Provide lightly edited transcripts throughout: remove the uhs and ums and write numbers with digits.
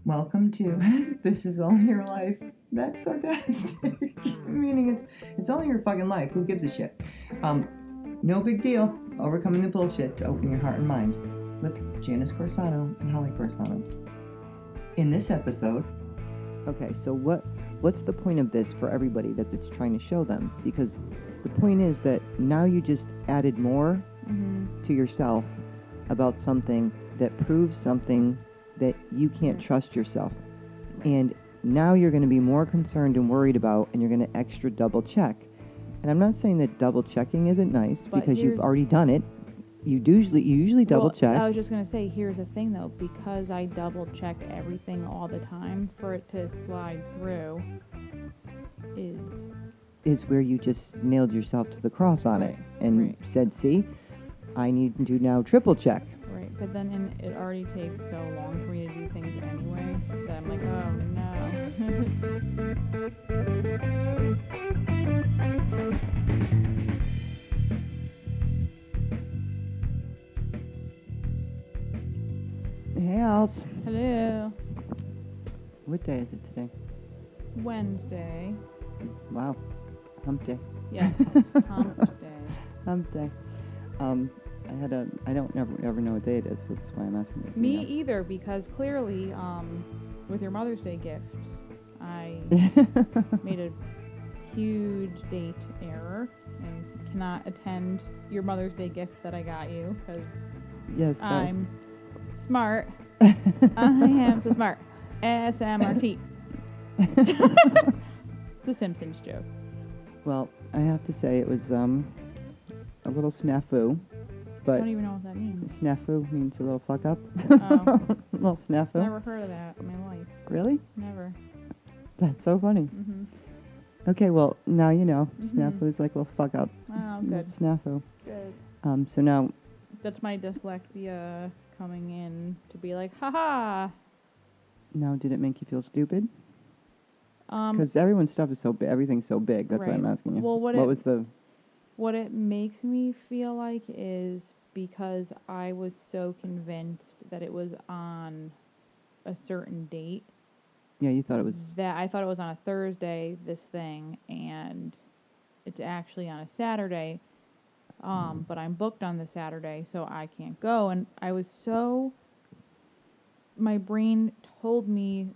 Welcome to This Is All Your Life. That's sarcastic. Meaning it's all your fucking life. Who gives a shit? No big deal. Overcoming the bullshit to open your heart and mind with Janice Corsano and Holly Corsano. In this episode. Okay, so what's the point of this for everybody that it's trying to show them? Because the point is that now you just added more to yourself about something that proves something that you can't trust yourself. And now you're going to be more concerned and worried about, and you're going to extra double check. And I'm not saying that double checking isn't nice, because you've already done it. You usually double check. I was just going to say, here's the thing though, because I double check everything all the time, for it to slide through is where you just nailed yourself to the cross on it and said, see, I need to now triple check. Right, but then it already takes so long for me to do things anyway that I'm like, oh no. Hey, Als. Hello. What day is it today? Wednesday. Wow. Hump day. Yes, hump day. Hump day. I don't ever know what day it is. That's why I'm asking you. Me either, because clearly, with your Mother's Day gift, I made a huge date error and cannot attend your Mother's Day gift that I got you, because I'm smart. I am so smart. SMRT. It's a Simpsons joke. Well, I have to say it was a little snafu. But I don't even know what that means. Snafu means a little fuck up. Oh. A little snafu. Never heard of that in my life. Really? Never. That's so funny. Okay, well, now you know. Snafu is like a little fuck up. Oh, good. Snafu. Good. So now... That's my dyslexia coming in to be like, haha. Now, did it make you feel stupid? Because everyone's stuff is so big. Everything's so big. That's why I'm asking you. Well, what it makes me feel like is because I was so convinced that it was on a certain date. Yeah, you thought it was... That I thought it was on a Thursday, this thing, and it's actually on a Saturday. But I'm booked on the Saturday, so I can't go. And I was so... My brain told me,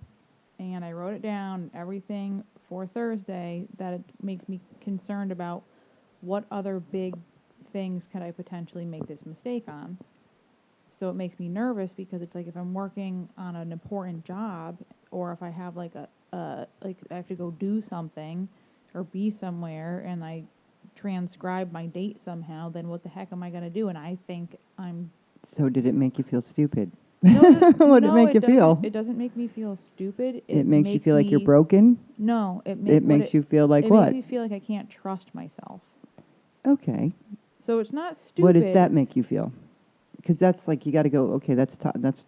and I wrote it down, everything for Thursday, that it makes me concerned about what other big things could I potentially make this mistake on. So it makes me nervous, because it's like if I'm working on an important job, or if I have like I have to go do something or be somewhere and I transcribe my date somehow, then what the heck am I going to do? And I think I'm... So did it make you feel stupid? No, what did it make you feel? It doesn't make me feel stupid. It makes you feel like you're broken? No. It makes you feel like what? It makes me feel like I can't trust myself. Okay. So it's not stupid. What does that make you feel? Because that's like, you got to go, okay, that's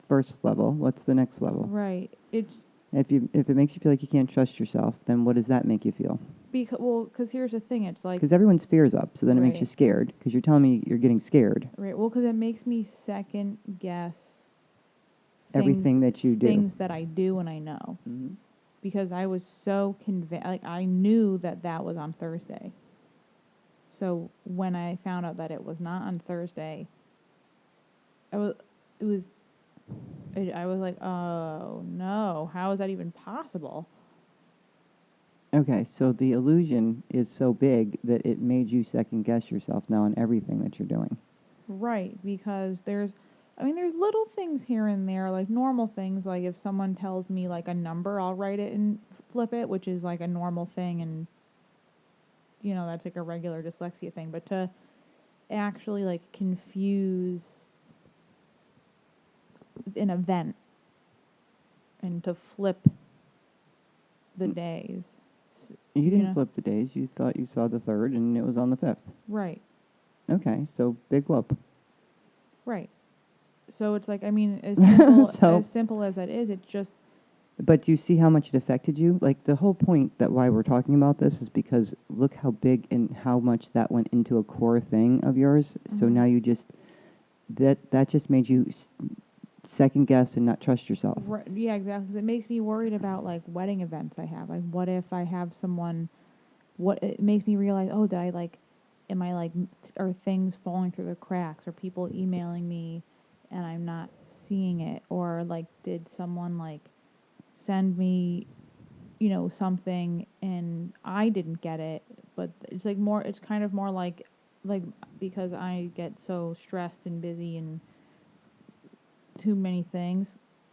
first level. What's the next level? Right. It's... If it makes you feel like you can't trust yourself, then what does that make you feel? Because here's the thing, it's like... Because everyone's fear's up, so then it makes you scared, because you're telling me you're getting scared. Right, well, because it makes me second guess everything that you do. Things that I do and I know. Mm-hmm. Because I was so convinced, like, I knew that was on Thursday. So when I found out that it was not on Thursday, I was like, oh no, how is that even possible? Okay, so the illusion is so big that it made you second guess yourself now on everything that you're doing. Right, because there's little things here and there, like normal things, like if someone tells me like a number, I'll write it and flip it, which is like a normal thing, and you know, that's like a regular dyslexia thing. But to actually like confuse an event and to flip the days. You didn't flip the days. You thought you saw the 3rd and it was on the 5th. Right. Okay, so big whoop. Right. So it's like, I mean, as simple as that is, it just... But do you see how much it affected you? Like, the whole point that why we're talking about this is because look how big and how much that went into a core thing of yours. Mm-hmm. So now you just... That just made you second guess and not trust yourself. Right, yeah, exactly. 'Cause it makes me worried about like wedding events I have. Like, what if I have someone? What it makes me realize? Oh, did I like? Am I like? Are things falling through the cracks? Are people emailing me, and I'm not seeing it? Or like, did someone like send me, something and I didn't get it? But it's like more. It's kind of more like because I get so stressed and busy and too many things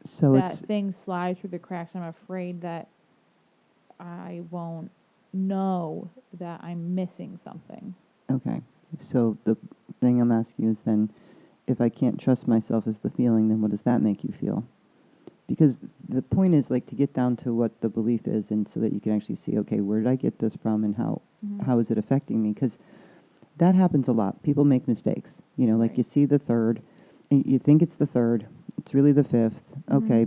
So that it's things slide through the cracks. I'm afraid that I won't know that I'm missing something. okay. So the thing I'm asking you is then, if I can't trust myself as the feeling, then what does that make you feel? Because the point is like to get down to what the belief is, and so that you can actually see, okay, where did I get this from, and how is it affecting me? Because that happens a lot. People make mistakes. Like Right. you see the third, and you think it's the third. It's really the fifth. Okay,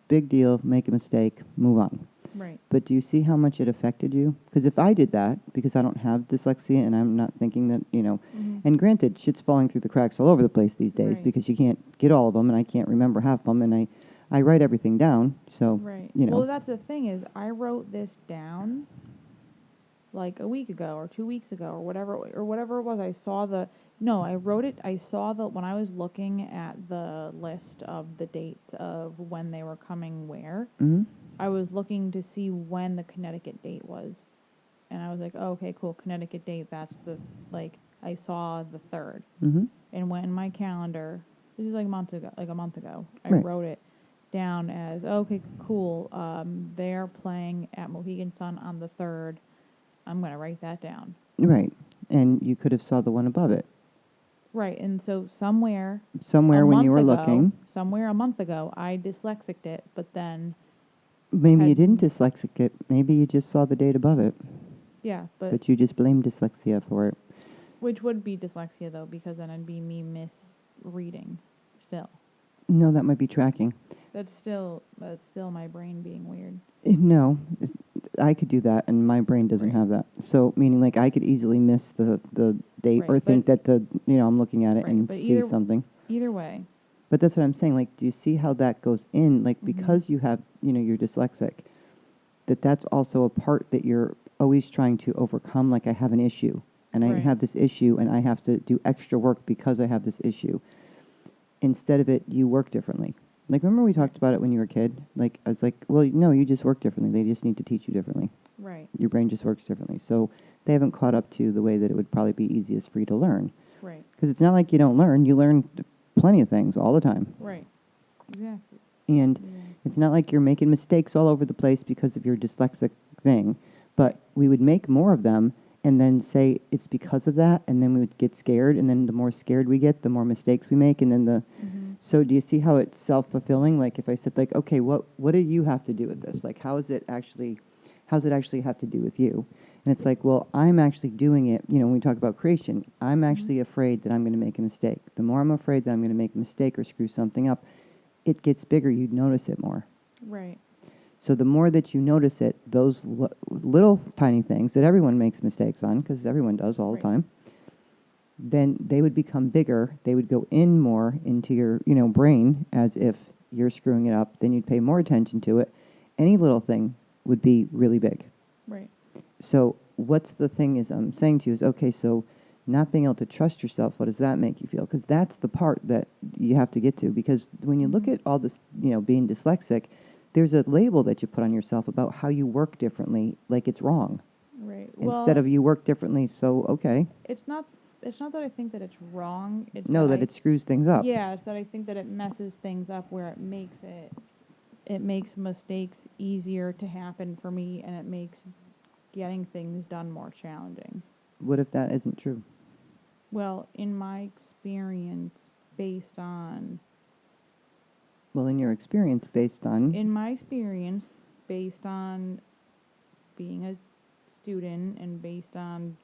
big deal. Make a mistake. Move on. Right. But do you see how much it affected you? Because if I did that, because I don't have dyslexia and I'm not thinking that, and granted, shit's falling through the cracks all over the place these days Right. because you can't get all of them and I can't remember half of them and I write everything down. So, Right. Well, that's the thing is I wrote this down like a week ago or 2 weeks ago or whatever it was. I wrote it. I saw when I was looking at the list of the dates of when they were coming where. mhm, I was looking to see when the Connecticut date was. And I was like, oh, okay, cool, Connecticut date, that's I saw the 3rd. mhm, And went in my calendar, this is like a month ago, I right, wrote it down as, okay, cool, they're playing at Mohegan Sun on the 3rd. I'm going to write that down. right. And you could have saw the one above it. Right, and so somewhere Somewhere when you were looking, a month ago, I dyslexicked it, but then maybe you had didn't dyslexic it. Maybe you just saw the date above it, yeah, but you just blamed dyslexia for it. which would be dyslexia though, because then it'd be me misreading still. No, that might be tracking. That's still my brain being weird. No, I could do that, and my brain doesn't Right. have that. So, meaning like I could easily miss the date Right, or think but- that I'm looking at it Right, and but see something. Either way. But that's what I'm saying. Like, do you see how that goes in? Like, Mhm. because you have, you're dyslexic, that's also a part that you're always trying to overcome. Like, I have an issue, and I Right. have this issue, and I have to do extra work because I have this issue. Instead of it, you work differently. Like, remember we talked about it when you were a kid? Like, I was like, well, no, you just work differently. They just need to teach you differently. Right. Your brain just works differently. So they haven't caught up to the way that it would probably be easiest for you to learn. Right. Because it's not like you don't learn. You learn plenty of things all the time. Right. Exactly. And Yeah. it's not like you're making mistakes all over the place because of your dyslexic thing. But we would make more of them and then say it's because of that. And then we would get scared. And then the more scared we get, the more mistakes we make. And then so do you see how it's self-fulfilling? Like if I said like, okay, what do you have to do with this? Like how's it actually have to do with you? And it's like, well, I'm actually doing it. When we talk about creation, I'm actually afraid that I'm going to make a mistake. The more I'm afraid that I'm going to make a mistake or screw something up, it gets bigger. You'd notice it more. Right. So the more that you notice it, those little tiny things that everyone makes mistakes on, because everyone does all the time, then they would become bigger. They would go in more into your, brain as if you're screwing it up. Then you'd pay more attention to it. Any little thing would be really big. Right. So what's the thing is I'm saying to you is, okay, so not being able to trust yourself, what does that make you feel? Because that's the part that you have to get to. Because when you look at all this, being dyslexic, there's a label that you put on yourself about how you work differently, like it's wrong. Right. Instead of you work differently, so okay. It's not that I think that it's wrong. It's No, that it screws things up. Yeah, it's that I think that it messes things up where it makes mistakes easier to happen for me, and it makes getting things done more challenging. What if that isn't true? Well, in my experience, based on Well, in your experience, based on being a student and based on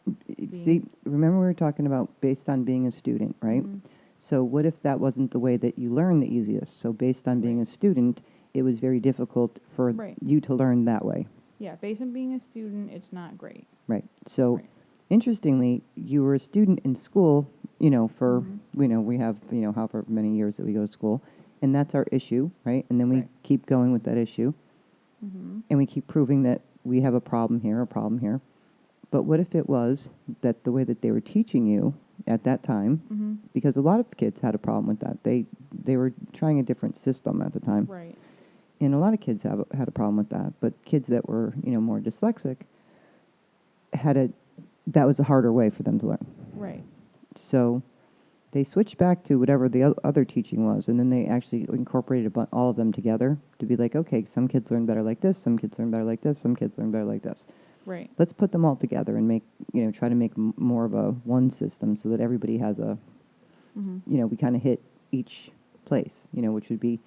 see, remember we were talking about based on being a student, right? So what if that wasn't the way that you learn the easiest? So based on being a student, it was very difficult for you to learn that way. Yeah, based on being a student, it's not great. Right. So interestingly, you were a student in school, for, we have, however many years that we go to school, and that's our issue, right? And then we Right. keep going with that issue, Mhm. and we keep proving that we have a problem here, a problem here. But what if it was that the way that they were teaching you at that time, Mhm. because a lot of kids had a problem with that. They were trying a different system at the time. Right. And a lot of kids had a problem with that, but kids that were, more dyslexic that was a harder way for them to learn. Right. So they switched back to whatever the other teaching was, and then they actually incorporated all of them together to be like, okay, some kids learn better like this, some kids learn better like this, some kids learn better like this. Right. Let's put them all together and make, try to make more of a one system so that everybody has Mhm. we kind of hit each place, which would be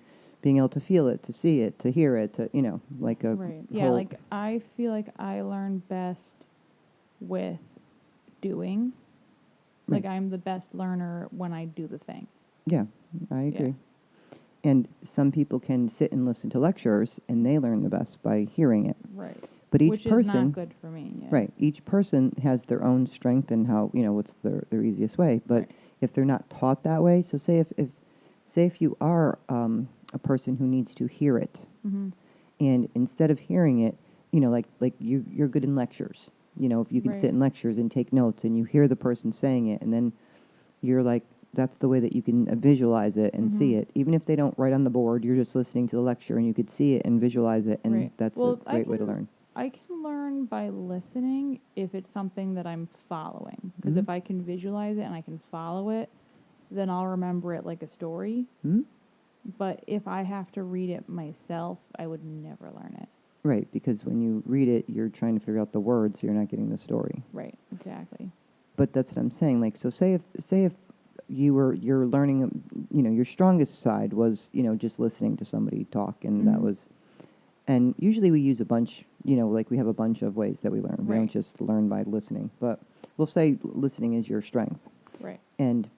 being able to feel it, to see it, to hear it, to, like a Right. Yeah, whole- like I feel like I learn best with doing. Like Right. I'm the best learner when I do the thing. Yeah, I Yeah. agree. And some people can sit and listen to lectures, and they learn the best by hearing it. Right. But each Which person, is not good for me. Yeah. right? Each person has their own strength and how what's their easiest way. But Right. if they're not taught that way, so say if you are a person who needs to hear it, Mhm. and instead of hearing it, like you're good in lectures. If you can Right. sit in lectures and take notes, and you hear the person saying it, and then you're like, that's the way that you can visualize it and see Mhm. it. Even if they don't write on the board, you're just listening to the lecture, and you could see it and visualize it, and Right. that's Well, a great way to learn. I can learn by listening if it's something that I'm following. Because Mhm. if I can visualize it and I can follow it, then I'll remember it like a story. Hmm. But if I have to read it myself, I would never learn it. Right, because when you read it, you're trying to figure out the words, so you're not getting the story. Right. Exactly. But that's what I'm saying. Like, so say if you're learning, your strongest side was, just listening to somebody talk, and that Mhm. was, and usually we use a bunch, like we have a bunch of ways that we learn. We don't Right. just learn by listening, but we'll say listening is your strength. Right. And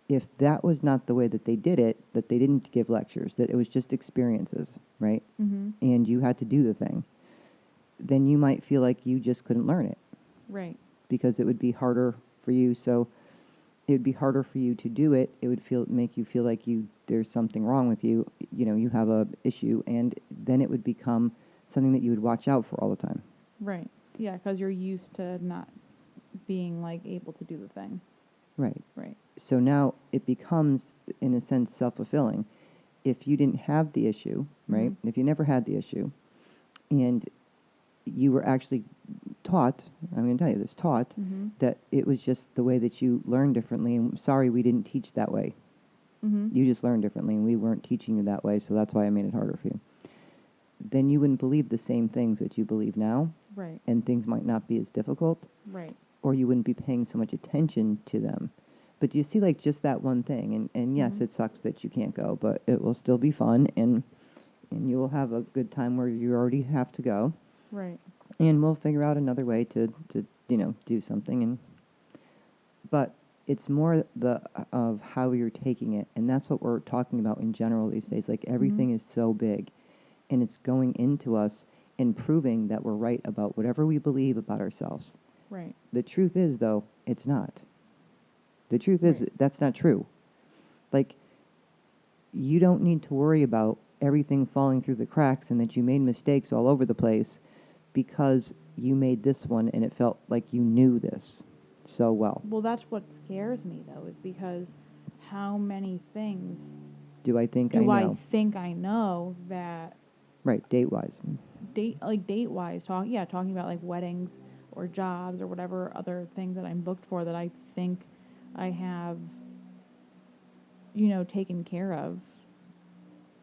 if that was not the way that they did it, that they didn't give lectures, that it was just experiences, right? Mhm. And you had to do the thing, then you might feel like you just couldn't learn it Right. because it would be harder for you. So it would be harder for you to do it. It would make you feel like there's something wrong with you. You have a issue, and then it would become something that you would watch out for all the time. Right. Yeah, because you're used to not being like able to do the thing. Right. Right. So now it becomes, in a sense, self-fulfilling. If you didn't have the issue, right? Mhm. If you never had the issue, and you were actually taught, I'm going to tell you this, taught Mhm. that it was just the way that you learn differently, and sorry, we didn't teach that way. Mhm. You just learned differently, and we weren't teaching you that way, so that's why I made it harder for you. Then you wouldn't believe the same things that you believe now, Right. and things might not be as difficult, Right. or you wouldn't be paying so much attention to them. But you see, like, just that one thing, and yes, Mhm. it sucks that you can't go, but it will still be fun, and you will have a good time where you already have to go, Right. and we'll figure out another way to do something. But it's more of how you're taking it, and that's what we're talking about in general these days. Like, everything is so big, and it's going into us and proving that we're right about whatever we believe about ourselves. Right. The truth is, though, it's not. The truth is, Right. that's not true. Like, you don't need to worry about everything falling through the cracks and that you made mistakes all over the place because you made this one and it felt like you knew this so well. Well, that's what scares me though, is because how many things Do I think do I I know? think I know that Right, date-wise. date wise talking about like weddings or jobs or whatever other things that I'm booked for that I think I have taken care of,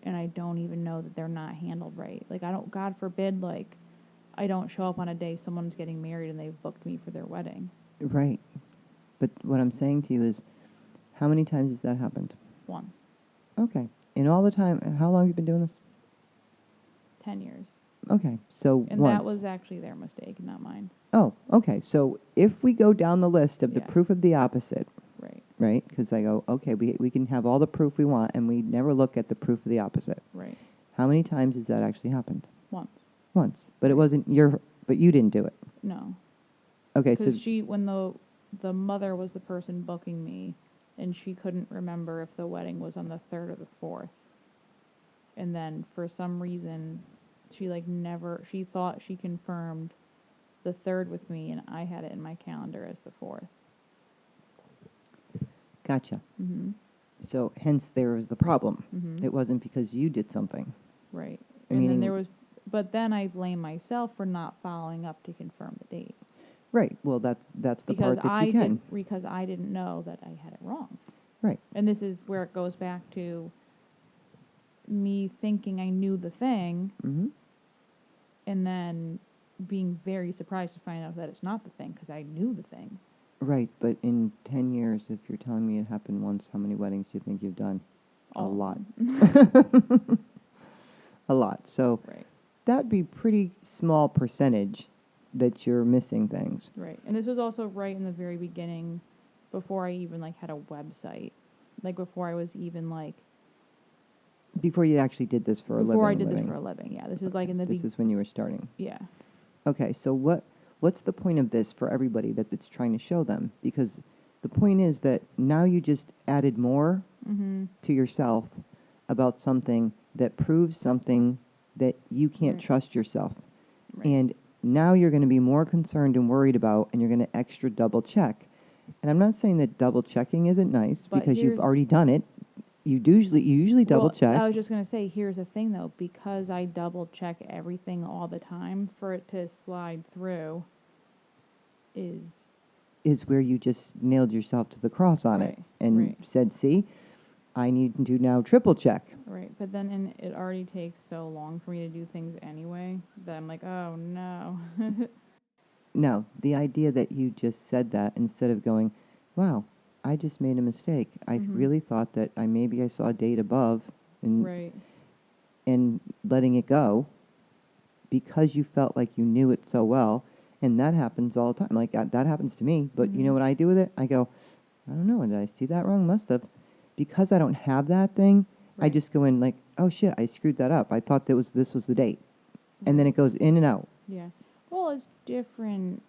and I don't even know that they're not handled right. Like, I don't, God forbid, like I don't show up on a day someone's getting married and they've booked me for their wedding. Right. But what I'm saying to you is, how many times has that happened? Once. Okay. In all the time, how long have you been doing this? 10 years. Okay, so And once. that was actually their mistake, not mine. Oh, okay. So if we go down the list of the Yeah. proof of the opposite, Right. right? Because I go, okay, we can have all the proof we want, and we never look at the proof of the opposite. Right. How many times has that actually happened? Once. Once. But it wasn't but you didn't do it. No. Okay, so Because when the mother was the person booking me, and she couldn't remember if the wedding was on the 3rd or the 4th. And then for some reason, she she thought she confirmed the 3rd with me, and I had it in my calendar as the 4th. Gotcha. Mm-hmm. So hence there was the problem. Mm-hmm. It wasn't because you did something. Right. Meaning, but then I blame myself for not following up to confirm the date. right. Well, that's the part that you can. Because I didn't know that I had it wrong. Right. And this is where it goes back to me thinking I knew the thing, Mm-hmm. and then being very surprised to find out that it's not the thing because I knew the thing. Right, but in 10 years, if you're telling me it happened once, how many weddings do you think you've done? A lot. A lot. So Right. that'd be pretty small percentage that you're missing things. Right. And this was also right in the very beginning, before I even had a website. Before I was even Before you actually did this for a living. Before I did this for a living, yeah. This is in the This is when you were starting. Yeah. Okay, so what's the point of this for everybody that it's trying to show them? Because the point is that now you just added more Mm-hmm. to yourself about something that proves something that you can't Right. trust yourself. Right. And now you're going to be more concerned and worried about, and you're going to extra double check. And I'm not saying that double checking isn't nice, But because you've already done it. You usually double check. I was just going to say, here's the thing, though. Because I double check everything all the time, for it to slide through is where you just nailed yourself to the cross on it and said, see, I need to now triple check. Right, but then it already takes so long for me to do things anyway that I'm like, oh, no. No, the idea that you just said that instead of going, wow, I just made a mistake. I really thought that maybe I saw a date above and and letting it go because you felt like you knew it so well. And that happens all the time. That happens to me. But you know what I do with it? I go, I don't know. Did I see that wrong? Must have. Because I don't have that thing, I just go in oh shit, I screwed that up. I thought this was the date. And then it goes in and out. Yeah. Well, it's different.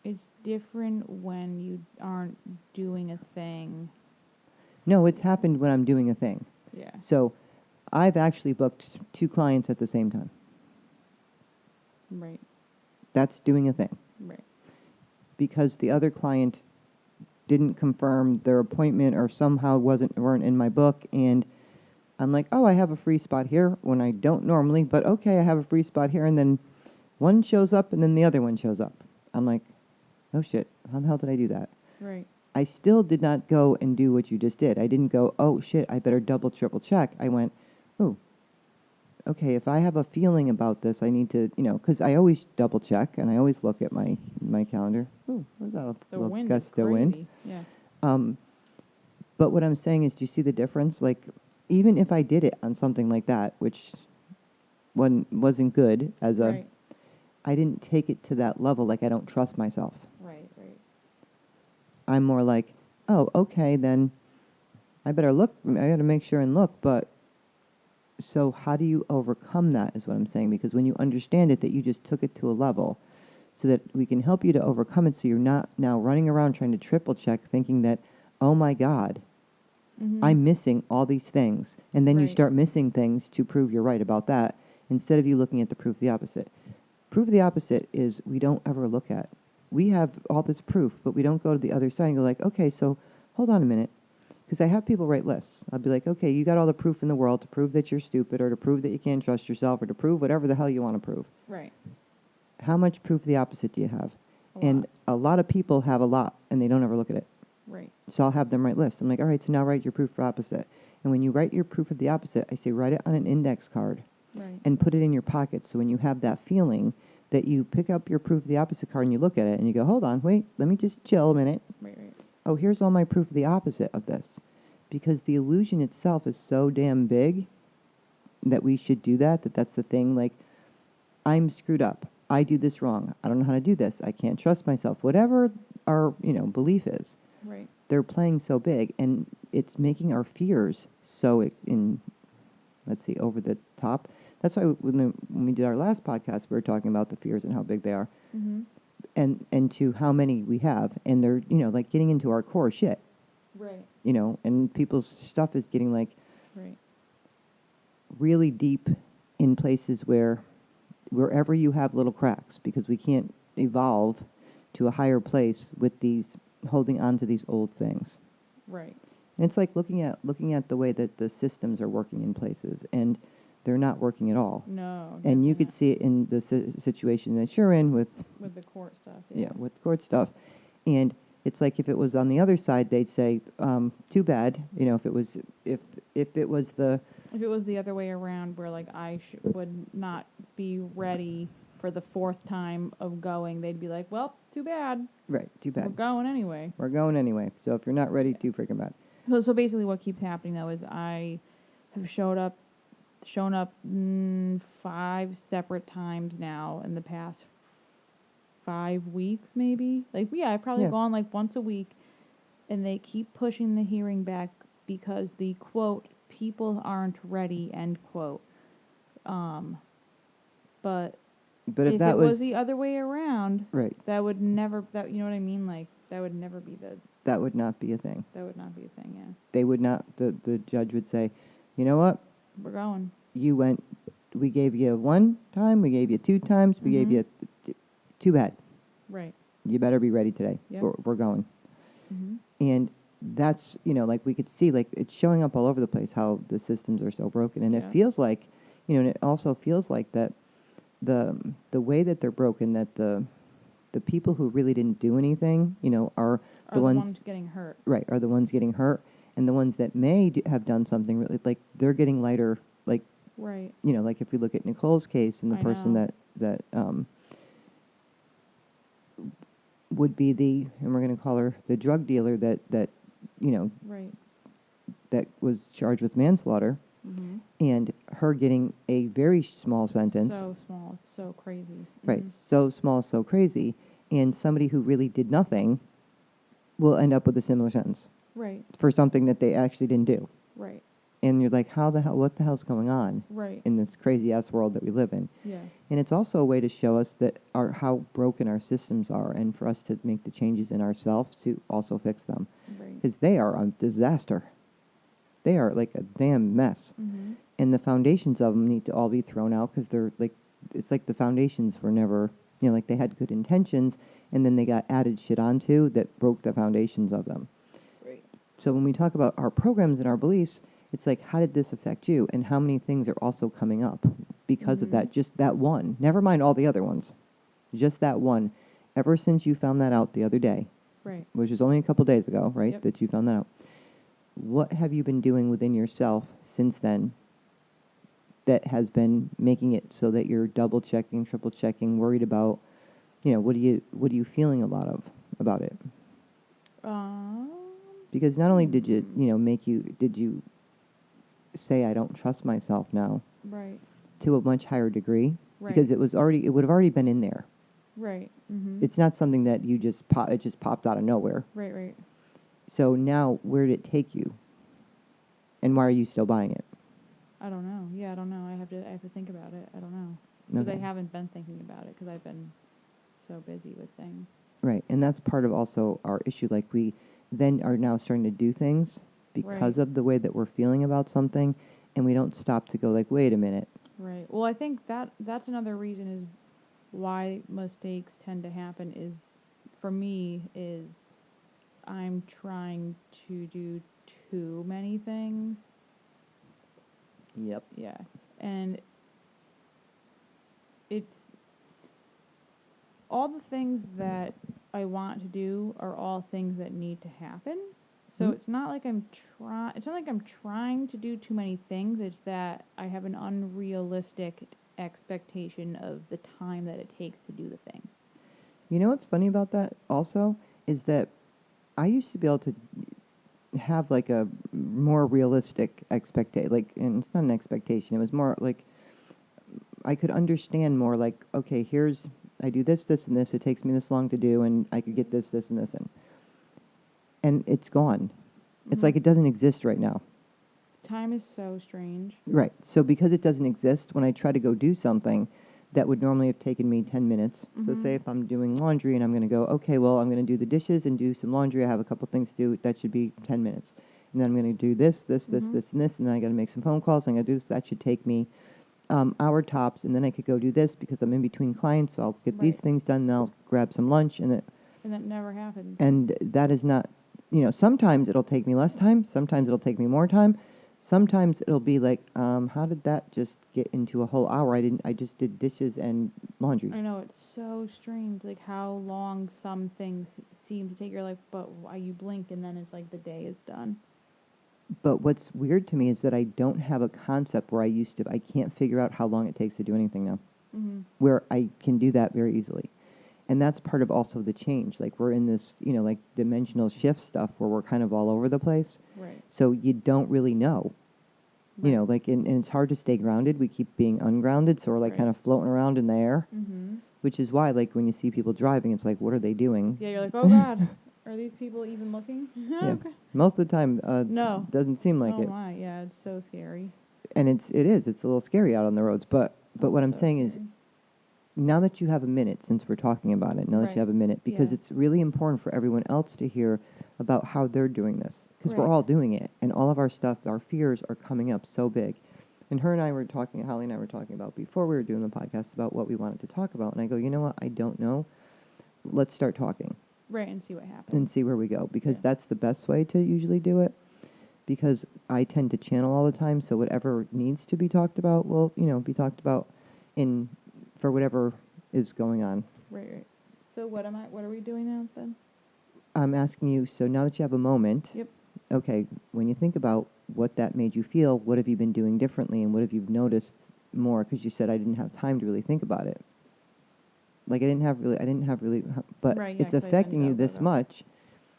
It's different when you aren't doing a thing. No, it's happened when I'm doing a thing. Yeah. So I've actually booked 2 clients at the same time. Right. That's doing a thing. Right. Because the other client didn't confirm their appointment or somehow weren't in my book, and I'm like, oh, I have a free spot here when I don't normally, but okay, I have a free spot here, and then one shows up and then the other one shows up. I'm like, oh shit, how the hell did I do that? Right. I still did not go and do what you just did. I didn't go, oh shit, I better double, triple check. I went, oh, okay, if I have a feeling about this, I need to, because I always double check and I always look at my calendar. Oh, what's that? The little wind gust is of wind. crazy. Yeah. But what I'm saying is, do you see the difference? Even if I did it on something like that, which wasn't good I didn't take it to that level. I don't trust myself. Right. I'm more like, oh, okay, then I better look. I got to make sure and look. But so how do you overcome that is what I'm saying. Because when you understand it, that you just took it to a level so that we can help you to overcome it, so you're not now running around trying to triple check thinking that, oh my God, I'm missing all these things. And then you start missing things to prove you're right about that, instead of you looking at the proof the opposite. Proof the opposite is we don't ever look at. We have all this proof, but we don't go to the other side and go okay, so hold on a minute. Because I have people write lists. I'll be like, okay, you got all the proof in the world to prove that you're stupid, or to prove that you can't trust yourself, or to prove whatever the hell you want to prove. Right. How much proof the opposite do you have? And a lot of people have a lot, and they don't ever look at it. Right. So I'll have them write lists. I'm like, all right, so now write your proof for opposite. And when you write your proof of the opposite, I say write it on an index card and put it in your pocket. So when you have that feeling that you pick up your proof of the opposite card and you look at it and you go, hold on, wait, let me just chill a minute. Right. Oh, here's all my proof of the opposite of this. Because the illusion itself is so damn big that we should do that, that's the thing. I'm screwed up. I do this wrong. I don't know how to do this. I can't trust myself. Whatever our, belief is. Right. They're playing so big, and it's making our fears so over the top. That's why when we did our last podcast, we were talking about the fears and how big they are, and to how many we have, and they're getting into our core shit. Right. You know, and people's stuff is getting like Right. really deep in places wherever you have little cracks, because we can't evolve to a higher place with these holding on to these old things. Right. And it's like looking at the way that the systems are working in places, and they're not working at all. No. And you definitely could see it in the situation that you're in with not. With the court stuff. yeah, with court stuff. And it's like if it was on the other side, they'd say, too bad. You know, if it was the If it was the other way around, where like I would not be ready for the fourth time of going, they'd be like, "Well, too bad. right, too We're bad. going anyway." We're going anyway. So if you're not ready, too freaking bad. So basically, what keeps happening though is I have shown up 5 separate times now in the past 5 weeks, maybe. Like, yeah, I've probably Yeah. gone like once a week, and they keep pushing the hearing back because the quote people aren't ready, end quote. But But if if that it was was the other way around, right, that would never, that, you know what I mean? Like, that would never be that would not be a thing. that would not be a thing. Yeah, They would not. The judge would say, you know what? we're going. You went. We gave you 1 time. We gave you 2 times. We gave Mhm. you. Too bad. Right. You better be ready today. Yep. We're going. Mhm. And that's, you know, like we could see, like it's showing up all over the place how the systems are so broken. And it Yeah. feels like, you know, and it also feels like that the way that they're broken, that the people who really didn't do anything, you know, are the ones getting hurt. right, are the ones getting hurt. And the ones that may have done something really, like they're getting lighter, like, Right. you know, like if we look at Nicole's case and the I person know. that would be and we're going to call her the drug dealer that, you know, Right. that was charged with manslaughter, Mhm. and her getting a very small sentence. So small. It's so crazy. Right, Mhm. so small, so crazy, and somebody who really did nothing will end up with a similar sentence Right. for something that they actually didn't do. Right. And you're like, what the hell's going on Right. in this crazy ass world that we live in? Yeah. And it's also a way to show us that how broken our systems are, and for us to make the changes in ourselves to also fix them. Right. Because they are a disaster. They are like a damn mess. Mhm. And the foundations of them need to all be thrown out, because they're like, it's like the foundations were never, you know, like they had good intentions, and then they got added shit onto that broke the foundations of them. Right. So when we talk about our programs and our beliefs, it's like, how did this affect you, and how many things are also coming up because of that, just that one. Never mind all the other ones, just that one. Ever since you found that out the other day, Right. which is only a couple days ago, right, Yep. that you found that out, what have you been doing within yourself since then that has been making it so that you're double checking, triple checking, worried about, you know, what are you feeling a lot of about it? Because not only did you, you know, did you say, I don't trust myself now, Right. to a much higher degree, Right. because it would have already been in there. Right. Mhm. It's not something that you just it just popped out of nowhere. Right. Right. So now, where did it take you? And why are you still buying it? I don't know. Yeah, I don't know. I have to think about it. I don't know. Because I Okay. haven't been thinking about it because I've been so busy with things. Right, and that's part of also our issue. Like, we then are now starting to do things because Right. of the way that we're feeling about something, and we don't stop to go like, wait a minute. Right. Well, I think that's another reason is why mistakes tend to happen is, for me, is I'm trying to do too many things. Yep. Yeah. And it's all the things that I want to do are all things that need to happen. So Mhm. it's not like it's not like I'm trying to do too many things. It's that I have an unrealistic expectation of the time that it takes to do the thing. You know what's funny about that also is that I used to be able to have like a more realistic expectation, like, and it's not an expectation. It was more like I could understand more. Like, okay, I do this, this, and this. It takes me this long to do, and I could get this, this, and this, and it's gone. It's like it doesn't exist right now. Time is so strange. Right. So because it doesn't exist, when I try to go do something, that would normally have taken me 10 minutes. So say if I'm doing laundry and I'm going to go, okay, well, I'm going to do the dishes and do some laundry. I have a couple things to do. That should be 10 minutes. And then I'm going to do this, this, and this, and then I got to make some phone calls. I'm going to do this. That should take me hour tops. And then I could go do this because I'm in between clients. So I'll get these things done. And I'll grab some lunch. And that never happens. And that is not, sometimes it'll take me less time. Sometimes it'll take me more time. Sometimes it'll be like, how did that just get into a whole hour? I just did dishes and laundry. I know, it's so strange, like how long some things seem to take your life, but why you blink and then it's like the day is done. But what's weird to me is that I don't have a concept where I can't figure out how long it takes to do anything now. Where I can do that very easily. And that's part of also the change. Like we're in this, like dimensional shift stuff where we're kind of all over the place. Right. So you don't really know. Right. And it's hard to stay grounded. We keep being ungrounded, so we're like kind of floating around in the air. Which is why, like, when you see people driving, it's like, what are they doing? Yeah, you're like, oh God, are these people even looking? Okay. Most of the time, no, doesn't seem like it. Oh my, yeah, it's so scary. And it's a little scary out on the roads. But what I'm saying is, now that you have a minute, since we're talking about it, that you have a minute, because it's really important for everyone else to hear about how they're doing this. Because we're all doing it, and all of our stuff, our fears are coming up so big. And Holly and I were talking about before we were doing the podcast about what we wanted to talk about. And I go, you know what? I don't know. Let's start talking. Right, and see what happens. And see where we go. Because that's the best way to usually do it. Because I tend to channel all the time, so whatever needs to be talked about will, be talked about for whatever is going on. Right. So what are we doing now then? I'm asking you, so now that you have a moment. Yep. Okay, when you think about what that made you feel, what have you been doing differently, and what have you noticed more? Because you said I didn't have time to really think about it. Like I didn't have really, but it's affecting you this much.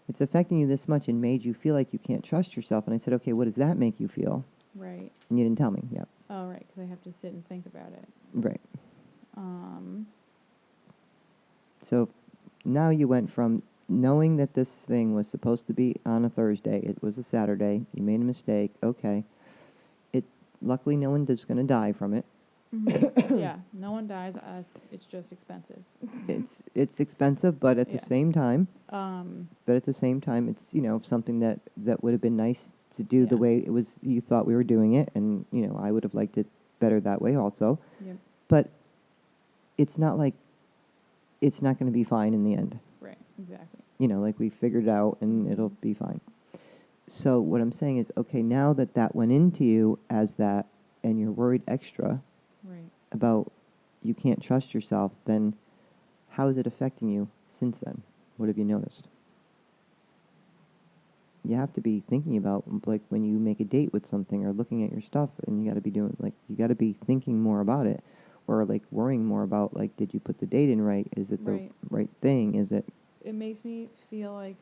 It's affecting you this much and made you feel like you can't trust yourself. And I said, okay, what does that make you feel? Right. And you didn't tell me. Yep. Oh, right, because I have to sit and think about it. Right. So now you went from knowing that this thing was supposed to be on a Thursday, it was a Saturday, you made a mistake, okay. Luckily no one is going to die from it. Yeah, no one dies, it's just expensive. It's expensive, but at the same time, it's, something that would have been nice to do the way it was, you thought we were doing it, and, I would have liked it better that way also. Yep. But it's not like it's not going to be fine in the end. Right, exactly. Like we figured it out and it'll be fine. So what I'm saying is, okay, now that went into you as that, and you're worried extra about you can't trust yourself, then how is it affecting you since then? What have you noticed? You have to be thinking about, like, when you make a date with something or looking at your stuff, and you got to be thinking more about it, or like worrying more about, like, did you put the date in right? Is it the right thing? Is it? It makes me feel like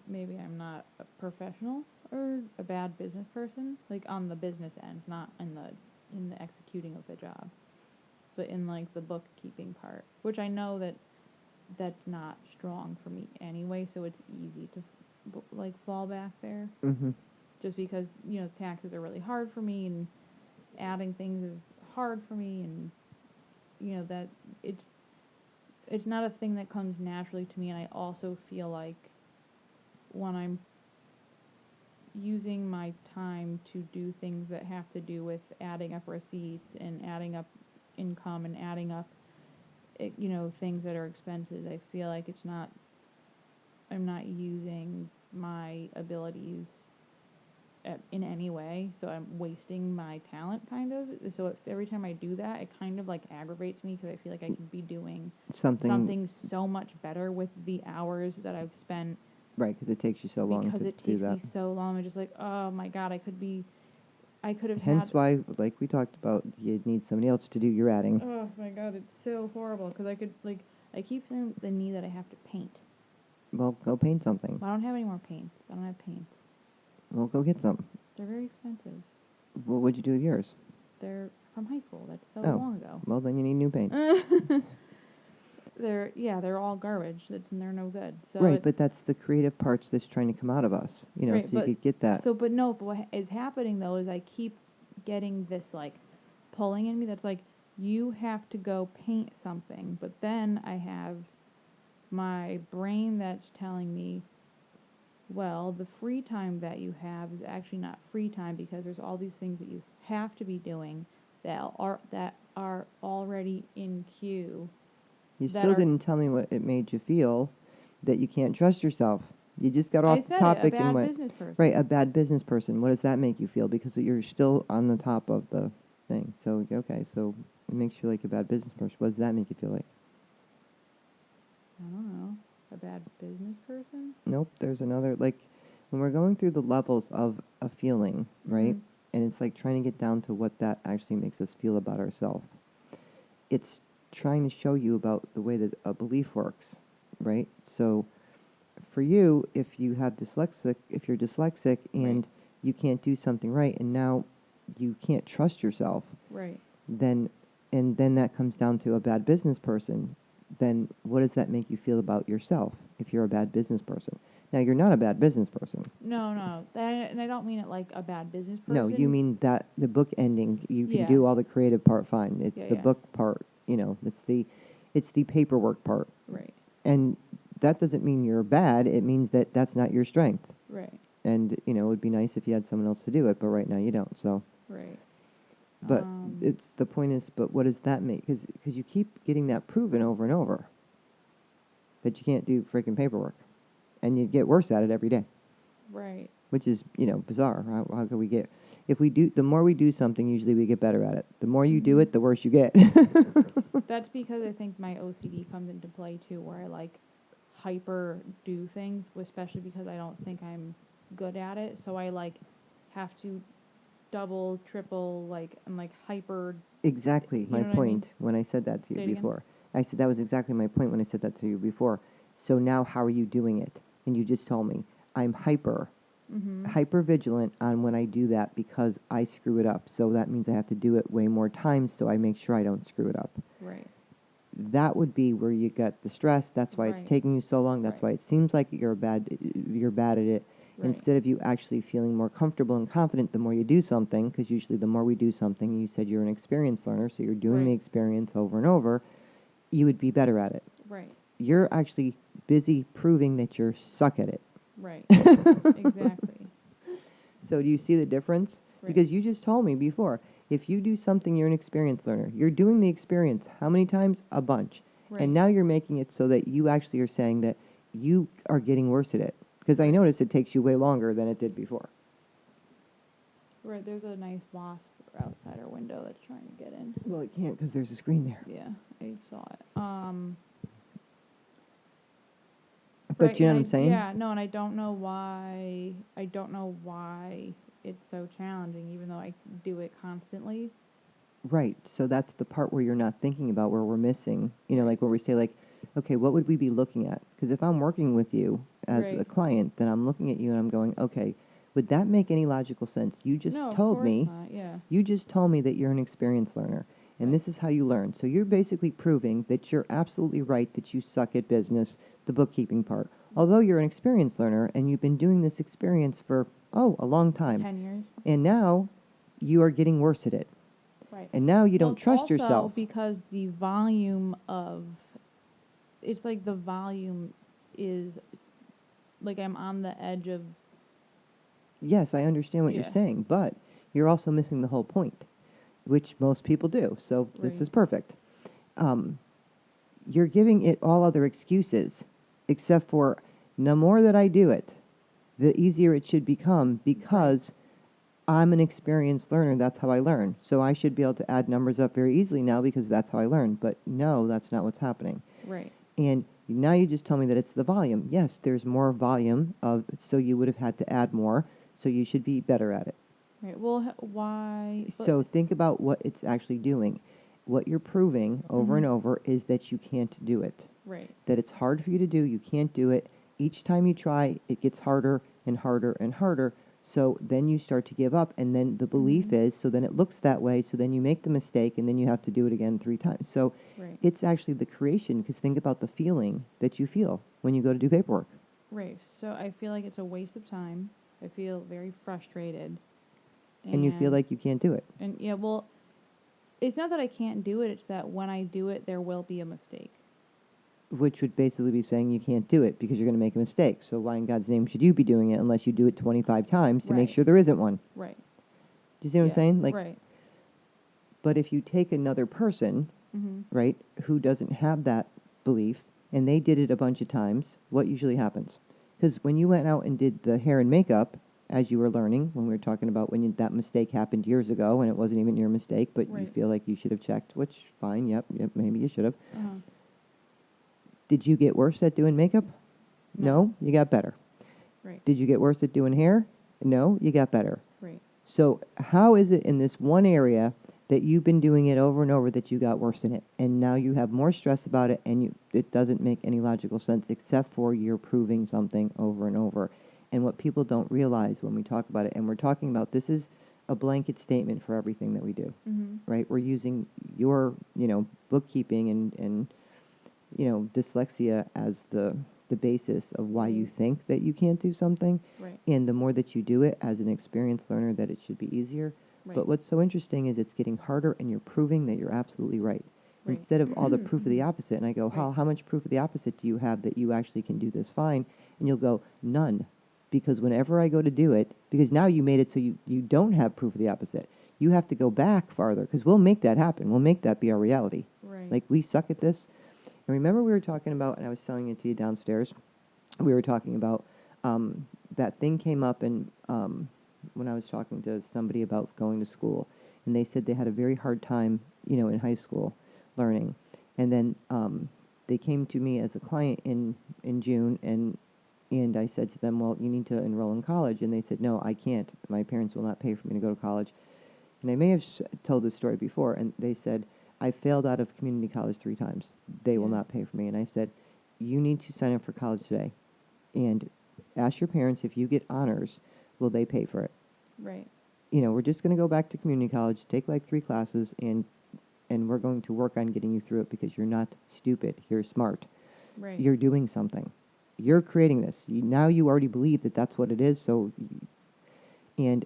maybe I'm not a professional or a bad business person, like on the business end, not in the executing of the job, but in like the bookkeeping part, which I know that's not strong for me anyway, so it's easy to like fall back there. Just because taxes are really hard for me, and adding things is hard for me, and that it's not a thing that comes naturally to me. And I also feel like when I'm using my time to do things that have to do with adding up receipts and adding up income and adding up things that are expenses, I feel like I'm not using my abilities in any way, so I'm wasting my talent, kind of. So every time I do that, it kind of like aggravates me, because I feel like I could be doing something so much better with the hours that I've spent. Right, because it takes you so long to do that. Because it takes me so long. I'm just like, oh my God, I could have Hence why, like we talked about, you need somebody else to do your adding. Oh my God, it's so horrible, because I keep feeling the need that I have to paint. Well, go paint something. Well, I don't have any more paints. I don't have paints. Well, go get some. They're very expensive. Well, what'd you do with yours? They're from high school. That's so long ago. Well, then you need new paints. They're all garbage. They're no good. So right, but that's the creative parts that's trying to come out of us. So you could get that. So, but what is happening though is I keep getting this like pulling in me that's like, you have to go paint something. But then I have my brain that's telling me, well, the free time that you have is actually not free time because there's all these things that you have to be doing that are already in queue. You that still are- didn't tell me what it made you feel that you can't trust yourself. You just got I off the said topic it, a and bad went business person. right. A bad business person. What does that make you feel? Because you're still on the top of the thing. So okay, so it makes you like a bad business person. What does that make you feel like? I don't know. A bad business person? Nope. There's another like when we're going through the levels of a feeling, right? Mhm. And it's like trying to get down to what that actually makes us feel about ourselves. It's trying to show you about the way that a belief works, right? So for you, if you're dyslexic and Right. you can't do something right and now you can't trust yourself, Right. then that comes down to a bad business person. Then what does that make you feel about yourself if you're a bad business person? Now you're not a bad business person. No. And I don't mean it like a bad business person. No, you mean that the book ending, you can Yeah. do all the creative part fine. It's Yeah, the yeah. book part, it's the paperwork part. Right. And that doesn't mean you're bad. It means that that's not your strength. Right. And, it would be nice if you had someone else to do it, but right now you don't. So, Right. but the point is, but what does that make? Because you keep getting that proven over and over that you can't do freaking paperwork. And you get worse at it every day, Right. which is, bizarre. How could we get, if we do, the more we do something, usually we get better at it. The more you do Mhm. it, the worse you get. That's because I think my OCD comes into play too, where I like hyper do things, especially because I don't think I'm good at it. So I like have to double, triple, and like hyper. Exactly You my know what I mean? point when I said that to you Say it again? before. I said that was exactly my point when I said that to you before. So now how are you doing it? And you just told me I'm hyper vigilant on when I do that because I screw it up. So that means I have to do it way more times so I make sure I don't screw it up. Right. That would be where you get the stress. That's why it's Right. taking you so long. That's Right. why it seems like you're bad at it. Right. Instead of you actually feeling more comfortable and confident the more you do something, because usually the more we do something, you said you're an experienced learner, so you're doing the Right. experience over and over, you would be better at it. Right. You're actually busy proving that you're suck at it. Right. Exactly. So do you see the difference? Right. Because you just told me before, if you do something, you're an experienced learner. You're doing the experience how many times? A bunch. Right. And now you're making it so that you actually are saying that you are getting worse at it. Because I Right. notice it takes you way longer than it did before. Right. There's a nice wasp outside our window that's trying to get in. Well, it can't because there's a screen there. Yeah, I saw it. But Right, you know and what I'm saying? Yeah, no, and I don't know why. I don't know why it's so challenging, even though I do it constantly. Right. So that's the part where you're not thinking about where we're missing. Like where we say, like, okay, what would we be looking at? Because if I'm working with you as a Right. client, then I'm looking at you and I'm going, okay, would that make any logical sense? You just No, of told course me. not. Yeah. You just told me that you're an experienced learner, and Right. this is how you learn. So you're basically proving that you're absolutely right that you suck at business, the bookkeeping part. Although you're an experienced learner and you've been doing this experience for, a long time. 10 years. And now you are getting worse at it. Right. And now you Well, don't trust also yourself. because the volume of, it's like the volume is, like I'm on the edge of. Yes, I understand what Yeah. you're saying, but you're also missing the whole point, which most people do. So this Right. is perfect. You're giving it all other excuses, except for the more that I do it, the easier it should become because I'm an experienced learner. That's how I learn. So I should be able to add numbers up very easily now because that's how I learn. But no, that's not what's happening. Right. And now you just told me that it's the volume. Yes, there's more volume so you would have had to add more. So you should be better at it. Right. Well, why? So think about what it's actually doing. What you're proving over and Mhm. over is that you can't do it. Right. That it's hard for you to do, you can't do it. Each time you try, it gets harder and harder and harder. So then you start to give up, and then the belief is, so then it looks that way, so then you make the mistake, and then you have to do it again 3 times. So Right. it's actually the creation, because think about the feeling that you feel when you go to do paperwork. Right. So I feel like it's a waste of time. I feel very frustrated. And you feel like you can't do it. And yeah, well, It's not that I can't do it, it's that when I do it, there will be a mistake. Which would basically be saying you can't do it because you're going to make a mistake. So why in God's name should you be doing it unless you do it 25 times to make Right. sure there isn't one? Right. Do you see what I'm saying? Like, right. but if you take another person, Mm-hmm. right, who doesn't have that belief, and they did it a bunch of times, what usually happens? Because when you went out and did the hair and makeup, as you were learning, when we were talking about when that mistake happened years ago, and it wasn't even your mistake, but you Right. feel like you should have checked, which, fine, yep, maybe you should have. Uh-huh. Did you get worse at doing makeup? No, you got better. Right. Did you get worse at doing hair? No, you got better. Right. So how is it in this one area that you've been doing it over and over that you got worse in it, and now you have more stress about it, and it doesn't make any logical sense except for you're proving something over and over. And what people don't realize when we talk about it, and we're talking about this is a blanket statement for everything that we do, Mm-hmm. right? We're using your, bookkeeping and dyslexia as the basis of why you Right. think that you can't do something. Right. And the more that you do it as an experienced learner, that it should be easier. Right. But what's so interesting is it's getting harder, and you're proving that you're absolutely right. Right. Instead of all the proof of the opposite. And I go, Right. how much proof of the opposite do you have that you actually can do this fine? And you'll go, none. Because whenever I go to do it, because now you made it so you don't have proof of the opposite. You have to go back farther, because we'll make that happen. We'll make that be our reality. Right. Like, we suck at this. And remember we were talking about, and I was telling it to you downstairs, we were talking about that thing came up and when I was talking to somebody about going to school, and they said they had a very hard time, in high school learning. And then they came to me as a client in June, and I said to them, well, you need to enroll in college. And they said, no, I can't. My parents will not pay for me to go to college. And I may have told this story before, and they said, I failed out of community college 3 times. They will not pay for me. And I said, you need to sign up for college today. And ask your parents, if you get honors, will they pay for it? Right. We're just going to go back to community college, take like 3 classes, and we're going to work on getting you through it, because you're not stupid. You're smart. Right. You're doing something. You're creating this. Now you already believe that that's what it is. And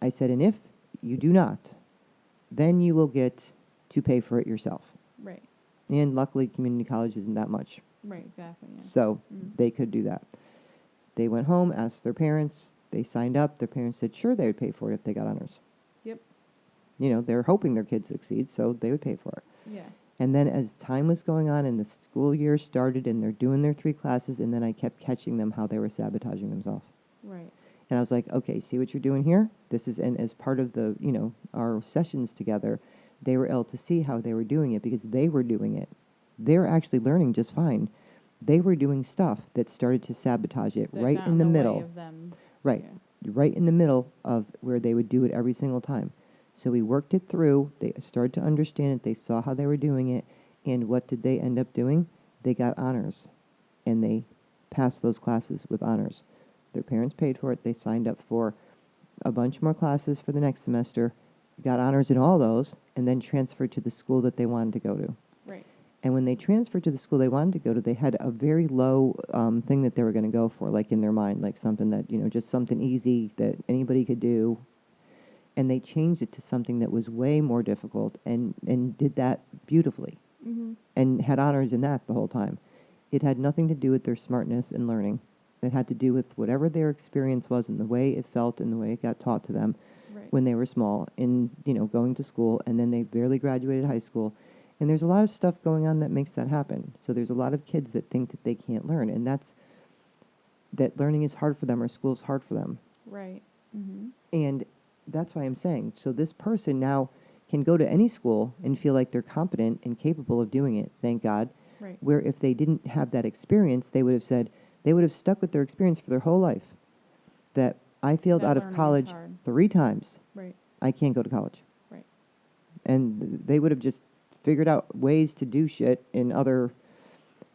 I said, and if you do not, then you will get to pay for it yourself. Right. And luckily, community college isn't that much. Right. Exactly. Yeah. So Mm. they could do that. They went home, asked their parents. They signed up. Their parents said, sure, they would pay for it if they got honors. Yep. They're hoping their kids succeed, so they would pay for it. Yeah. And then as time was going on and the school year started and they're doing their 3 classes, and then I kept catching them how they were sabotaging themselves. Right. And I was like, okay, see what you're doing here? This is, and as part of the, our sessions together, they were able to see how they were doing it, because they were doing it. They were actually learning just fine. They were doing stuff that started to sabotage it That right got in the way middle. of them. Right. Yeah. Right in the middle of where they would do it every single time. So we worked it through. They started to understand it. They saw how they were doing it. And what did they end up doing? They got honors. And they passed those classes with honors. Their parents paid for it. They signed up for a bunch more classes for the next semester, got honors in all those, and then transferred to the school that they wanted to go to. Right. And when they transferred to the school they wanted to go to, they had a very low thing that they were going to go for, like in their mind, like something that, just something easy that anybody could do. And they changed it to something that was way more difficult, and did that beautifully. Mm-hmm. And had honors in that the whole time. It had nothing to do with their smartness and learning. It had to do with whatever their experience was and the way it felt and the way it got taught to them Right. when they were small and, going to school, and then they barely graduated high school. And there's a lot of stuff going on that makes that happen. So there's a lot of kids that think that they can't learn, and that learning is hard for them, or school's hard for them. Right. Mm-hmm. And that's why I'm saying, so this person now can go to any school and feel like they're competent and capable of doing it, thank God. Right. Where if they didn't have that experience, they would have stuck with their experience for their whole life. That I failed That out of learning is college hard. 3 times. Right. I can't go to college. Right. And they would have just figured out ways to do shit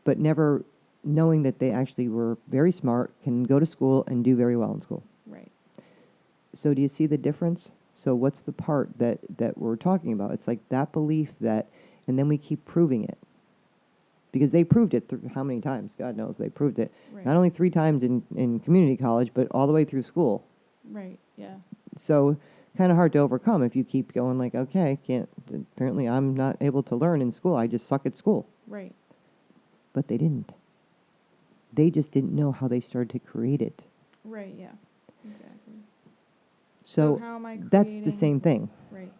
but never knowing that they actually were very smart, can go to school and do very well in school. Right. So do you see the difference? So what's the part that we're talking about? It's like that belief that, and then we keep proving it. Because they proved it through how many times? God knows they proved it. Right. Not only 3 times in community college, but all the way through school. Right. Yeah. So kind of hard to overcome if you keep going like, okay, apparently I'm not able to learn in school. I just suck at school. Right. But they didn't. They just didn't know how they started to create it. Right, yeah. Exactly. So how am I that's the creating- same thing. Right.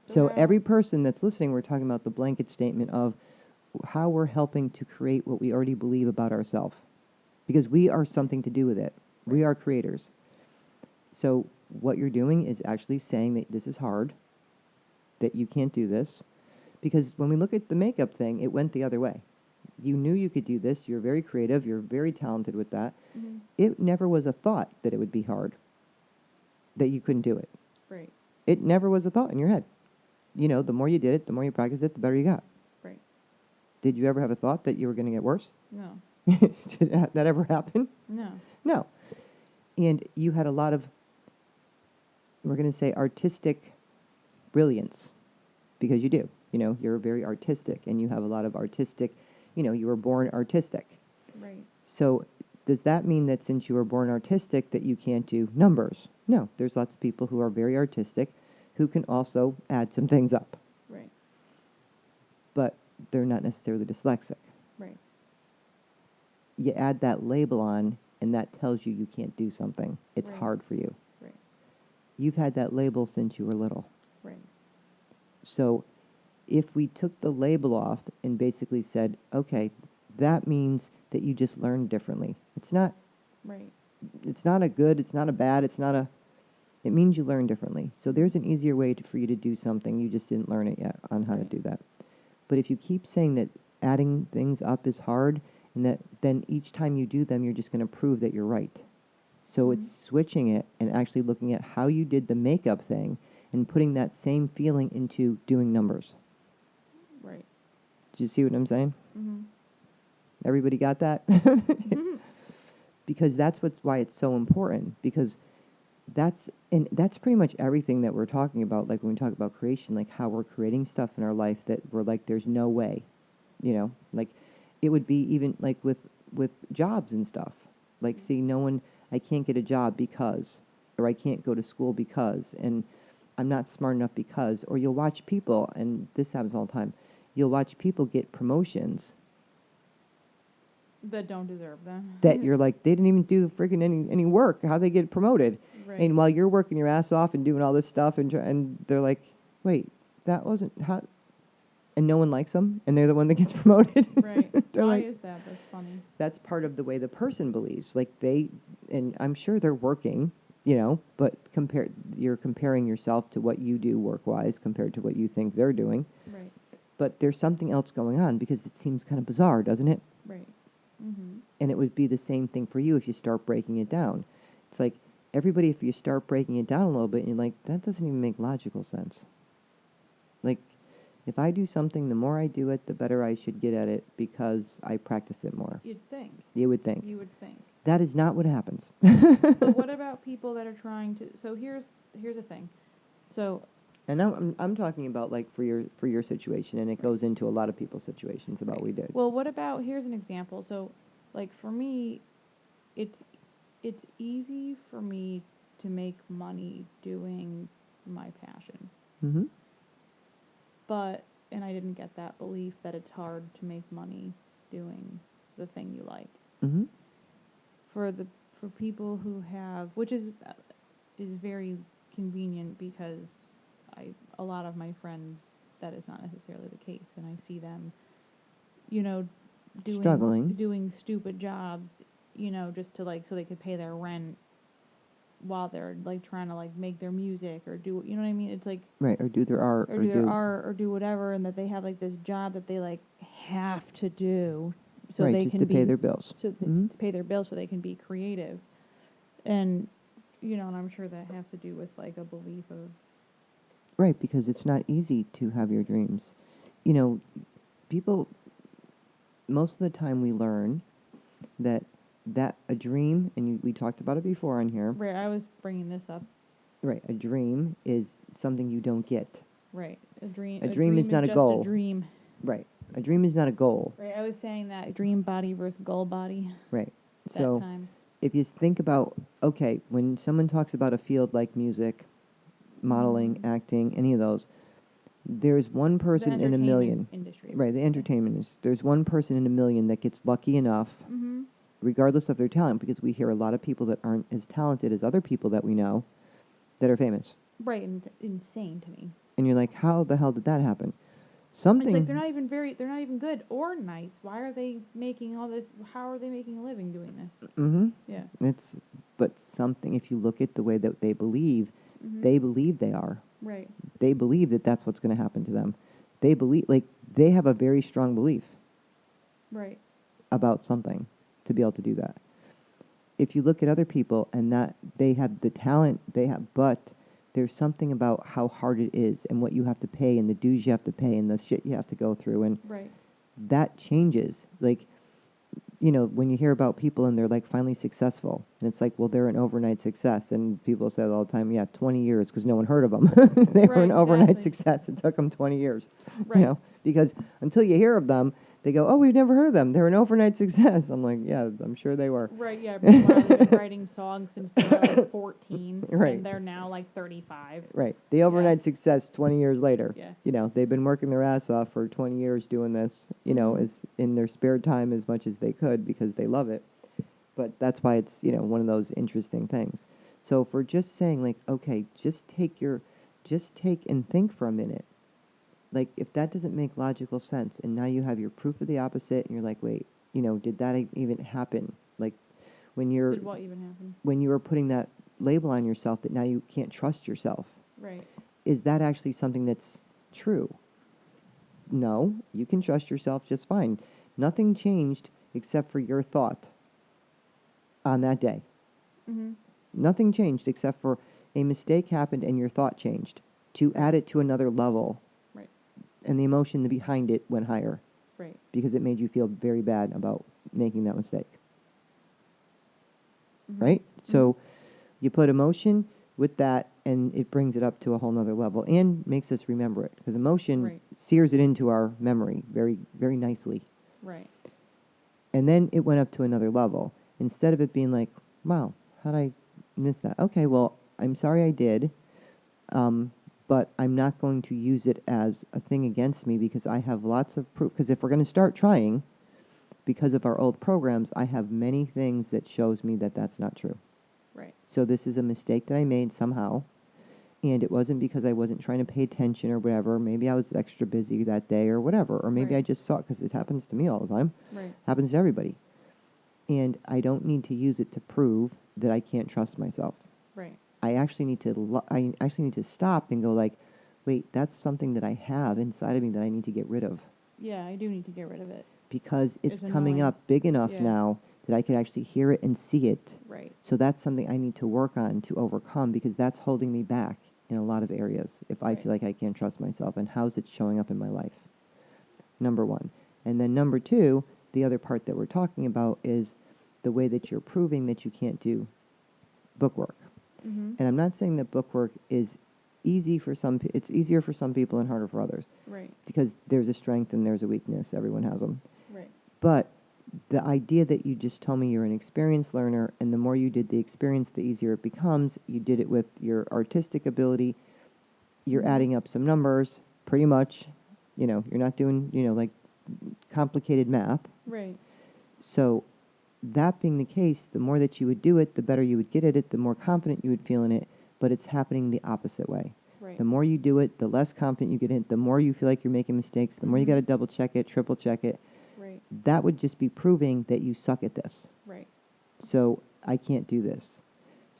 So how- every person that's listening, we're talking about the blanket statement of how we're helping to create what we already believe about ourselves. Because we are something to do with it. We are creators. So what you're doing is actually saying that this is hard, that you can't do this. Because when we look at the makeup thing, it went the other way. You knew you could do this. You're very creative. You're very talented with that. Mhm. It never was a thought that it would be hard, that you couldn't do it. Right. It never was a thought in your head. You know, the more you did it, the more you practiced it, the better you got. Right. Did you ever have a thought that you were going to get worse? No. Did that ever happen? No. No. And you had a lot of, we're going to say, artistic brilliance, because you do. You know, you're very artistic, and you have a lot of artistic, you know, you were born artistic. Right. So does that mean that since you were born artistic that you can't do numbers? No. There's lots of people who are very artistic who can also add some things up. Right. But they're not necessarily dyslexic. Right. You add that label on, and that tells you you can't do something. It's Right. hard for you. Right. You've had that label since you were little. Right. So if we took the label off and basically said, okay, that means that you just learn differently. It's not Right. a good, it's not a bad, it means you learn differently. So there's an easier way for you to do something. You just didn't learn it yet on how to do that. But if you keep saying that adding things up is hard, and that then each time you do them, you're just going to prove that you're right. So it's switching it and actually looking at how you did the makeup thing and putting that same feeling into doing numbers. Right. Do you see what I'm saying? Mm-hmm. Everybody got that? Because that's why it's so important, because that's pretty much everything that we're talking about, like when we talk about creation, like how we're creating stuff in our life that we're like, there's no way, you know, like it would be even like with jobs and stuff, like, see, I can't get a job because, or I can't go to school because, and I'm not smart enough because, or you'll watch people, and this happens all the time, you'll watch people get promotions That don't deserve them. that you're like, they didn't even do friggin' any work. How they get promoted? Right. And while you're working your ass off and doing all this stuff, and they're like, wait, that wasn't how, and no one likes them, and they're the one that gets promoted. Right. They're Why like, is that? That's funny. that's part of the way the person believes. Like and I'm sure they're working, you know, but you're comparing yourself to what you do work-wise compared to what you think they're doing. Right. But there's something else going on, because it seems kind of bizarre, doesn't it? Right. Mm-hmm. And it would be the same thing for you if you start breaking it down. It's like, everybody, if you start breaking it down a little bit, you're like, that doesn't even make logical sense. Like, if I do something, the more I do it, the better I should get at it because I practice it more. You'd think. You would think. You would think. That is not what happens. But what about people that are trying to? So here's the thing. So And now I'm talking about like for your situation, and it goes into a lot of people's situations about what we did. Well, what about, here's an example. So, like for me, it's easy for me to make money doing my passion. Mm-hmm. But, and I didn't get that belief that it's hard to make money doing the thing you like. Mm-hmm. For people who have, which is very convenient, because a lot of my friends, that is not necessarily the case, and I see them, you know, doing stupid jobs, you know, just to like, so they could pay their rent while they're like trying to like make their music or do, you know what I mean? It's like, Right, or do their art, or do their art or do whatever, and that they have like this job that they like have to do so right, they just can to be, pay their bills. so Mhm. to pay their bills so they can be creative. And you know, and I'm sure that has to do with like a belief of, Right, because it's not easy to have your dreams. You know, people, most of the time we learn that a dream, and we talked about it before on here, right, I was bringing this up, right, a dream is something you don't get. right, a dream is not a just goal. a dream. Right, a dream is not a goal. Right, I was saying that dream body versus goal body. Right, That so time. if you think about, okay, when someone talks about a field like music, modeling, acting, any of those. There's one person in a million. Industry. Right, the entertainment is. There's one person in a million that gets lucky enough, regardless of their talent, because we hear a lot of people that aren't as talented as other people that we know that are famous. Right, and it's insane to me. And you're like, how the hell did that happen? Something. It's like they're not even good or nice. Why are they making all this? How are they making a living doing this? Yeah. But something, if you look at the way that they believe they are. Right. They believe that that's what's going to happen to them. They believe, like, they have a very strong belief. Right. About something to be able to do that. If you look at other people and that they have the talent but there's something about how hard it is and what you have to pay and the dues you have to pay and the shit you have to go through, and that changes. Like, you know, when you hear about people and they're like finally successful, and it's like, well, they're an overnight success, and people say all the time, yeah, 20 years, because no one heard of them. They were an overnight success. It took them 20 years, you know, because until you hear of them, they go, oh, we've never heard of them. They're an overnight success. I'm like, yeah, I'm sure they were. Right, yeah. Meanwhile, they've been writing songs since they were like 14, and they're now like 35. Right. The overnight success 20 years later. Yeah. You know, they've been working their ass off for 20 years doing this, you know, as in their spare time as much as they could because they love it. But that's why it's, you know, one of those interesting things. So if we're just saying, like, okay, just take and think for a minute. Like, if that doesn't make logical sense, and now you have your proof of the opposite, and you're like, wait, you know, did that even happen? Like, when you're... Did what even happen? When you were putting that label on yourself that now you can't trust yourself. Right. Is that actually something that's true? No, you can trust yourself just fine. Nothing changed except for your thought on that day. Nothing changed except for a mistake happened and your thought changed. To add it to another level... And the emotion behind it went higher. Right. Because it made you feel very bad about making that mistake. Right? So you put emotion with that, and it brings it up to a whole nother level and makes us remember it. Because emotion sears it into our memory very, very nicely. Right. And then it went up to another level. Instead of it being like, wow, how'd I miss that? Okay, well, I'm sorry I did. But I'm not going to use it as a thing against me because I have lots of proof. Because if we're going to start trying, because of our old programs, I have many things that shows me that that's not true. Right. So this is a mistake that I made somehow, and it wasn't because I wasn't trying to pay attention or whatever. Maybe I was extra busy that day or whatever, or maybe I just saw it because it happens to me all the time. Right. Happens to everybody. And I don't need to use it to prove that I can't trust myself. Right. I actually need to stop and go like, wait, that's something that I have inside of me that I need to get rid of. Yeah, I do need to get rid of it. Because it's coming up big enough now that I can actually hear it and see it. Right. So that's something I need to work on to overcome because that's holding me back in a lot of areas if I feel like I can't trust myself. And how's it showing up in my life? Number one. And then number two, the other part that we're talking about is the way that you're proving that you can't do bookwork. And I'm not saying that bookwork is easy for some. It's easier for some people and harder for others. Right. Because there's a strength and there's a weakness. Everyone has them. Right. But the idea that you just told me you're an experienced learner, and the more you did the experience, the easier it becomes. You did it with your artistic ability. You're adding up some numbers, pretty much. You know, you're not doing, you know, like complicated math. Right. So that being the case, the more that you would do it, the better you would get at it, the more confident you would feel in it, but it's happening the opposite way. Right. The more you do it, the less confident you get in it, the more you feel like you're making mistakes, the more you got to double check it, triple check it. Right. That would just be proving that you suck at this. Right. So I can't do this.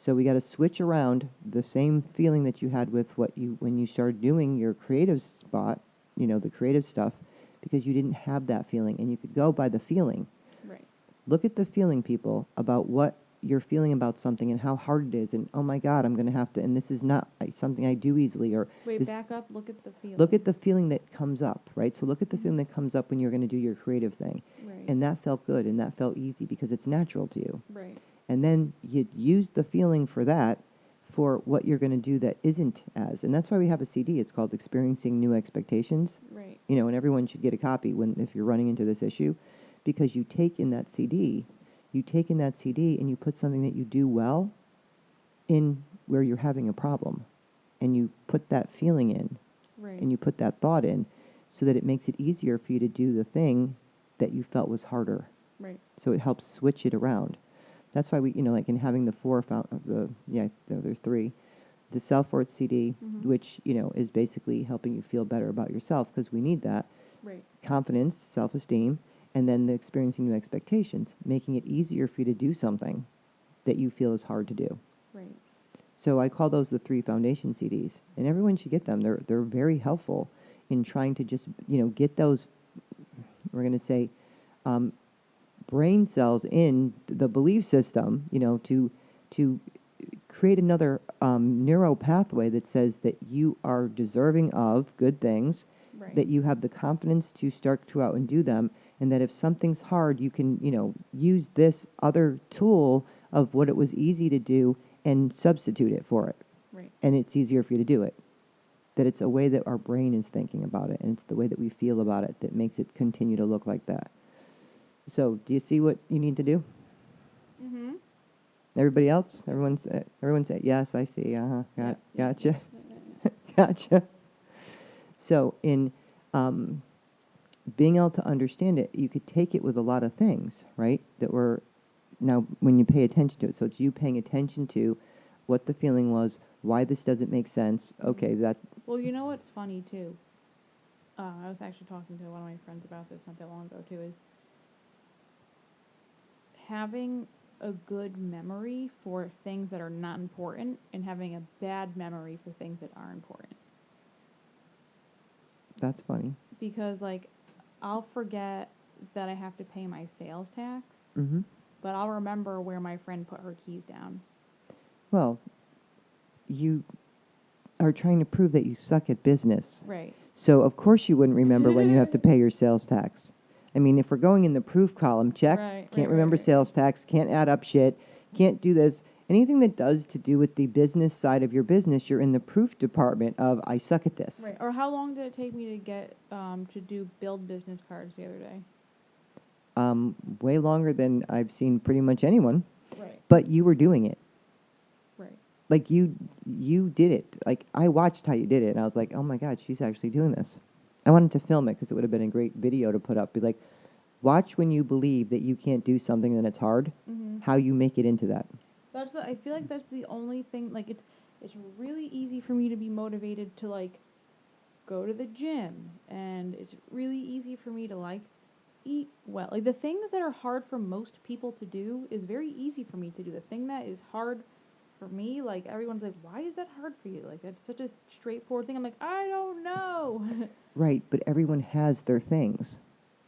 So we got to switch around the same feeling that you had with when you started doing your creative spot, you know, the creative stuff, because you didn't have that feeling, and you could go by the feeling. Right. Look at the feeling, people, about what you're feeling about something and how hard it is, and oh my God, I'm going to have to, and this is not something I do easily, or wait, back up, look at the feeling. Look at the feeling that comes up, right? So look at the feeling that comes up when you're going to do your creative thing. Right. And that felt good, and that felt easy because it's natural to you. Right. And then you use the feeling for that for what you're going to do that isn't as. And that's why we have a CD. It's called Experiencing New Expectations. Right. You know, and everyone should get a copy if you're running into this issue, because you take in that CD and you put something that you do well in where you're having a problem. and you put that feeling in, Right. and you put that thought in, so that it makes it easier for you to do the thing that you felt was harder. Right. So it helps switch it around. That's why we, like in having the there's 3. The self-worth CD, Mhm. which, is basically helping you feel better about yourself, because we need that. Right. Confidence, self-esteem, and then the experiencing new expectations, making it easier for you to do something that you feel is hard to do. Right. So I call those the 3 foundation CDs, and everyone should get them. They're very helpful in trying to just, get those, we're going to say, brain cells in the belief system, to create another neuro pathway that says that you are deserving of good things, Right. that you have the confidence to start to out and do them, and that if something's hard, you can, use this other tool of what it was easy to do and substitute it for it. Right. And it's easier for you to do it. That it's a way that our brain is thinking about it, and it's the way that we feel about it that makes it continue to look like that. So, do you see what you need to do? Mhm. Everybody else? Everyone say, yes, I see. Yeah. Gotcha. Yeah. Gotcha. So, in being able to understand it, you could take it with a lot of things, right? That were now when you pay attention to it. So it's you paying attention to what the feeling was, why this doesn't make sense. Okay, that. Well, you know what's funny too? I was actually talking to one of my friends about this not that long ago too. Is having a good memory for things that are not important and having a bad memory for things that are important. That's funny. Because like, I'll forget that I have to pay my sales tax, Mm-hmm. but I'll remember where my friend put her keys down. Well, you are trying to prove that you suck at business. Right. So, of course, you wouldn't remember when you have to pay your sales tax. I mean, if we're going in the proof column, check, can't remember sales tax, can't add up shit, can't do this. Anything that does to do with the business side of your business, you're in the proof department of, I suck at this. Right. Or how long did it take me to get to do build business cards the other day? Way longer than I've seen pretty much anyone. Right. But you were doing it. Right. Like, you did it. Like, I watched how you did it, and I was like, oh my God, she's actually doing this. I wanted to film it because it would have been a great video to put up. Be like, watch when you believe that you can't do something and it's hard, how you make it into that. I feel like that's the only thing, like, it's really easy for me to be motivated to, like, go to the gym, and it's really easy for me to, like, eat well. Like, the things that are hard for most people to do is very easy for me to do. The thing that is hard for me, like, everyone's like, why is that hard for you? Like, that's such a straightforward thing. I'm like, I don't know. Right, but everyone has their things,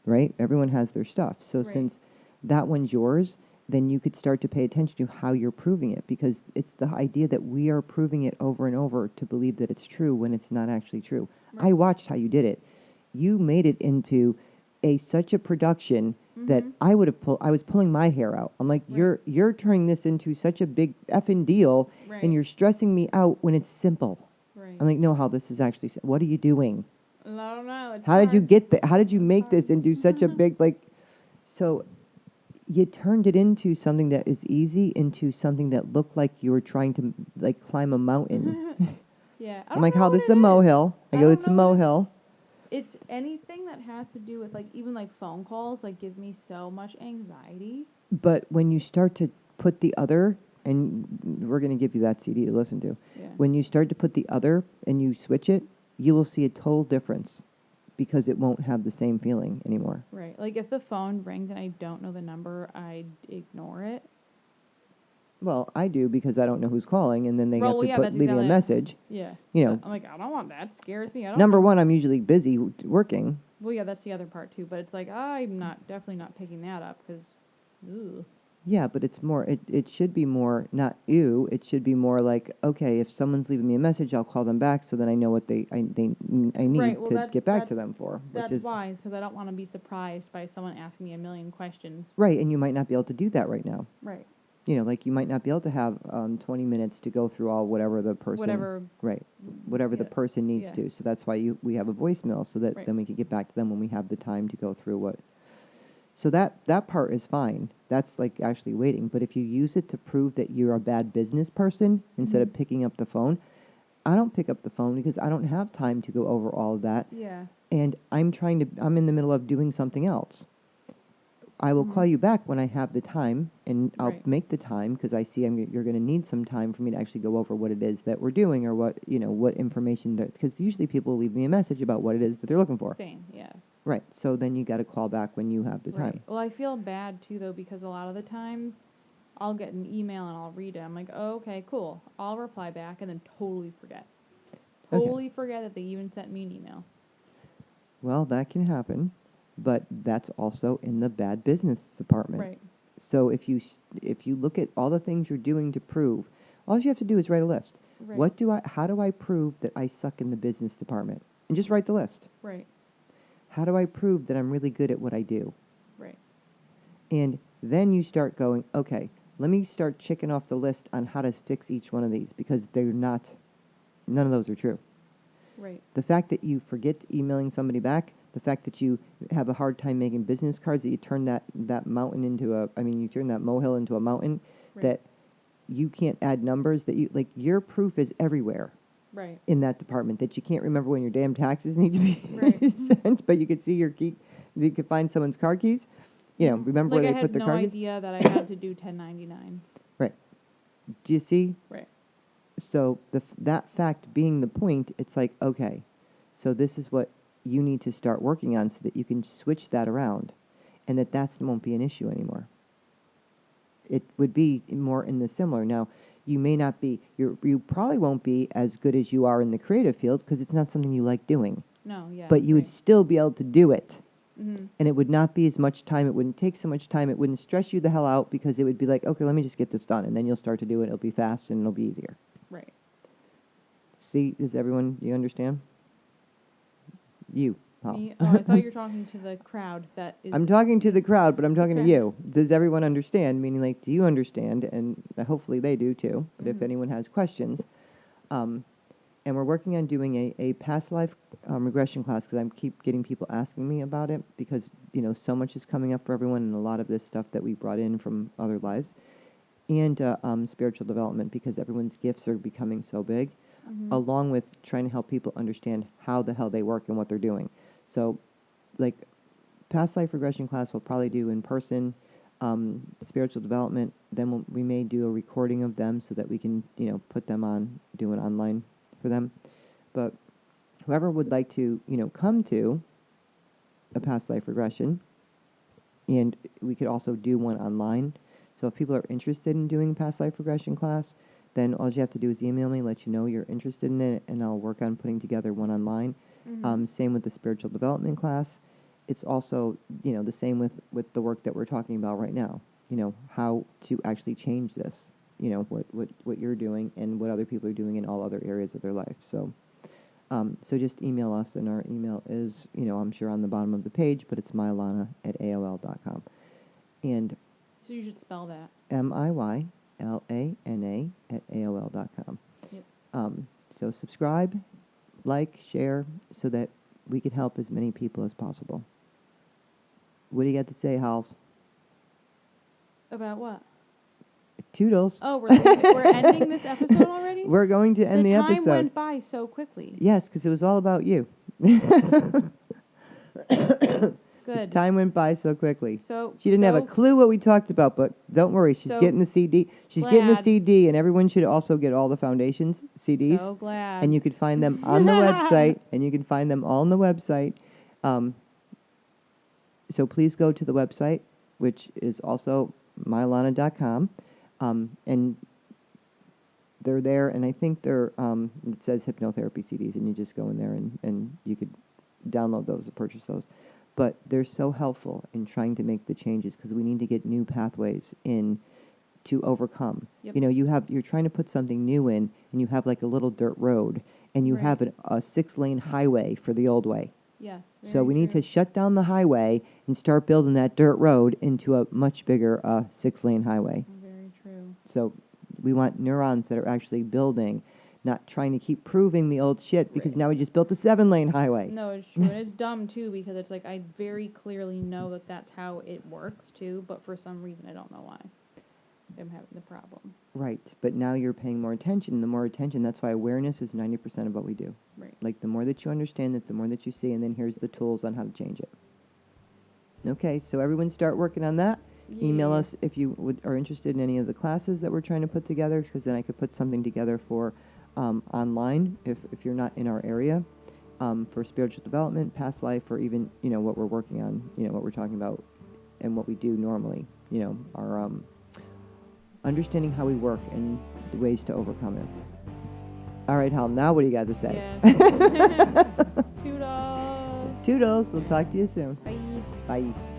right? Everyone has their stuff. So Right. since that one's yours, then you could start to pay attention to how you're proving it, because it's the idea that we are proving it over and over to believe that it's true when it's not actually true. Right. I watched how you did it. You made it into such a production that I was pulling my hair out. I'm like, Right. you're turning this into such a big effing deal, Right. and you're stressing me out when it's simple. Right. I'm like, no, how this is actually, what are you doing? I don't know. It's How did you hard. get that? How did you make hard. this into such a big, so you turned it into something that is easy, into something that looked like you were trying to, climb a mountain. Yeah. I I'm don't like, know how what this is it a molehill. I I go, don't it's a know what it- molehill. It's anything that has to do with, like, even, like, phone calls, like, give me so much anxiety. But when you start to put the other, and we're going to give you that CD to listen to, Yeah. when you start to put the other and you switch it, you will see a total difference, because it won't have the same feeling anymore. Right. Like, if the phone rings and I don't know the number, I ignore it. Well, I do, because I don't know who's calling, and then they Well, have to yeah, that's leave me a exactly- message. Yeah. You know. I'm like, I don't want that. Scares me. I don't Number know. one, I'm usually busy working. Well, yeah, that's the other part, too. But it's like, I'm definitely not picking that up, because, Yeah, but it's more, it should be more, not you, it should be more like, okay, if someone's leaving me a message, I'll call them back so that I know what I need Right, well, to get back to them for. That's Which is wise, because I don't want to be surprised by someone asking me a million questions. right, and you might not be able to do that right now. Right. You know, like you might not be able to have 20 minutes to go through all whatever the person whatever the yeah, person needs yeah. to. So that's why we have a voicemail, so that Right. then we can get back to them when we have the time to go through what. So that part is fine. That's like actually waiting. But if you use it to prove that you're a bad business person instead of picking up the phone, I don't pick up the phone because I don't have time to go over all of that. Yeah. And I'm in the middle of doing something else. I will call you back when I have the time, and I'll Right. make the time because I see you're going to need some time for me to actually go over what it is that we're doing or what, what information that, because usually people leave me a message about what it is that they're looking for. Same, yeah. Right. So then you got to call back when you have the time. Right. Well, I feel bad too though because a lot of the times I'll get an email and I'll read it. I'm like, oh, okay, cool. I'll reply back and then totally forget. Okay. Totally forget that they even sent me an email. Well, that can happen, but that's also in the bad business department. Right. So if you look at all the things you're doing to prove, all you have to do is write a list. Right. How do I prove that I suck in the business department? And just write the list. Right. How do I prove that I'm really good at what I do? Right. And then you start going, okay, let me start checking off the list on how to fix each one of these because none of those are true. Right. The fact that you forget emailing somebody back, the fact that you have a hard time making business cards, that you turn that mountain into you turn that molehill into a mountain, Right. that you can't add numbers, that your proof is everywhere. Right. In that department, that you can't remember when your damn taxes need to be Right. sent, but you could see your key, you could find someone's car keys. Remember like where I they had put their no car keys? idea that I had to do 1099. Right. Do you see? Right. So that fact being the point, it's like, okay, so this is what you need to start working on so that you can switch that around, and that won't be an issue anymore. It would be more in the similar. Now, you may not be, you probably won't be as good as you are in the creative field because it's not something you like doing. No, yeah. But you would still be able to do it. Mm-hmm. And it would not be as much time. It wouldn't take so much time. It wouldn't stress you the hell out because it would be like, okay, let me just get this done. And then you'll start to do it. It'll be fast and it'll be easier. Right. See, you understand? You. Oh. Me? Oh, I thought you were talking to the crowd that is... I'm talking to the crowd, but I'm talking to Okay. you. Does everyone understand? Meaning, like, do you understand? And hopefully they do, too. But if anyone has questions. And we're working on doing a past life regression class because I keep getting people asking me about it because, so much is coming up for everyone and a lot of this stuff that we brought in from other lives. And spiritual development because everyone's gifts are becoming so big, along with trying to help people understand how the hell they work and what they're doing. So, like, past life regression class we'll probably do in person, spiritual development, then we may do a recording of them so that we can, put them on, do it online for them. But whoever would like to, come to a past life regression, and we could also do one online. So if people are interested in doing past life regression class, then all you have to do is email me, let you know you're interested in it, and I'll work on putting together one online. Same with the spiritual development class. It's also, the same with the work that we're talking about right now. How to actually change this. What you're doing and what other people are doing in all other areas of their life. So, so just email us, and our email is, I'm sure on the bottom of the page, but it's mylana@aol.com. And So you should spell that. MIYLANA@AOL.com. Yep. So subscribe, like, share, so that we can help as many people as possible. What do you got to say, Hals? About what? Toodles. Oh, we're ending this episode already? We're going to end the episode. The time went by so quickly. Yes, because it was all about you. Good. Time went by so quickly. So She didn't have a clue what we talked about, but don't worry, she's So getting the CD. She's getting the glad. CD, and everyone should also get all the Foundations CDs. So glad. And you could find them on the website, and you can find them all on the website. So please go to the website, which is also mylana.com, and they're there, and I think they're, it says hypnotherapy CDs, and you just go in there, and you could download those or purchase those. But they're so helpful in trying to make the changes because we need to get new pathways in to overcome. Yep. You're trying to put something new in, and you have like a little dirt road, and you Right. have a 6-lane highway for the old way. Yes. So we need to shut down the highway and start building that dirt road into a much bigger 6-lane highway. Very true. So we want neurons that are actually building, not trying to keep proving the old shit because Right. now we just built a 7-lane highway. No, it's true. And it's dumb, too, because it's like I very clearly know that that's how it works, too, but for some reason I don't know why. am having the problem. Right, but now you're paying more attention. The more attention, that's why awareness is 90% of what we do. Right. Like, the more that you understand it, the more that you see, and then here's the tools on how to change it. Okay, so everyone start working on that. Email us if you are interested in any of the classes that we're trying to put together, because then I could put something together for online if you're not in our area, for spiritual development, past life, or even, what we're working on, what we're talking about and what we do normally, our understanding how we work and the ways to overcome it. All right, Hal, now what do you got to say? Yes. Toodles. Toodles. We'll talk to you soon. Bye. Bye.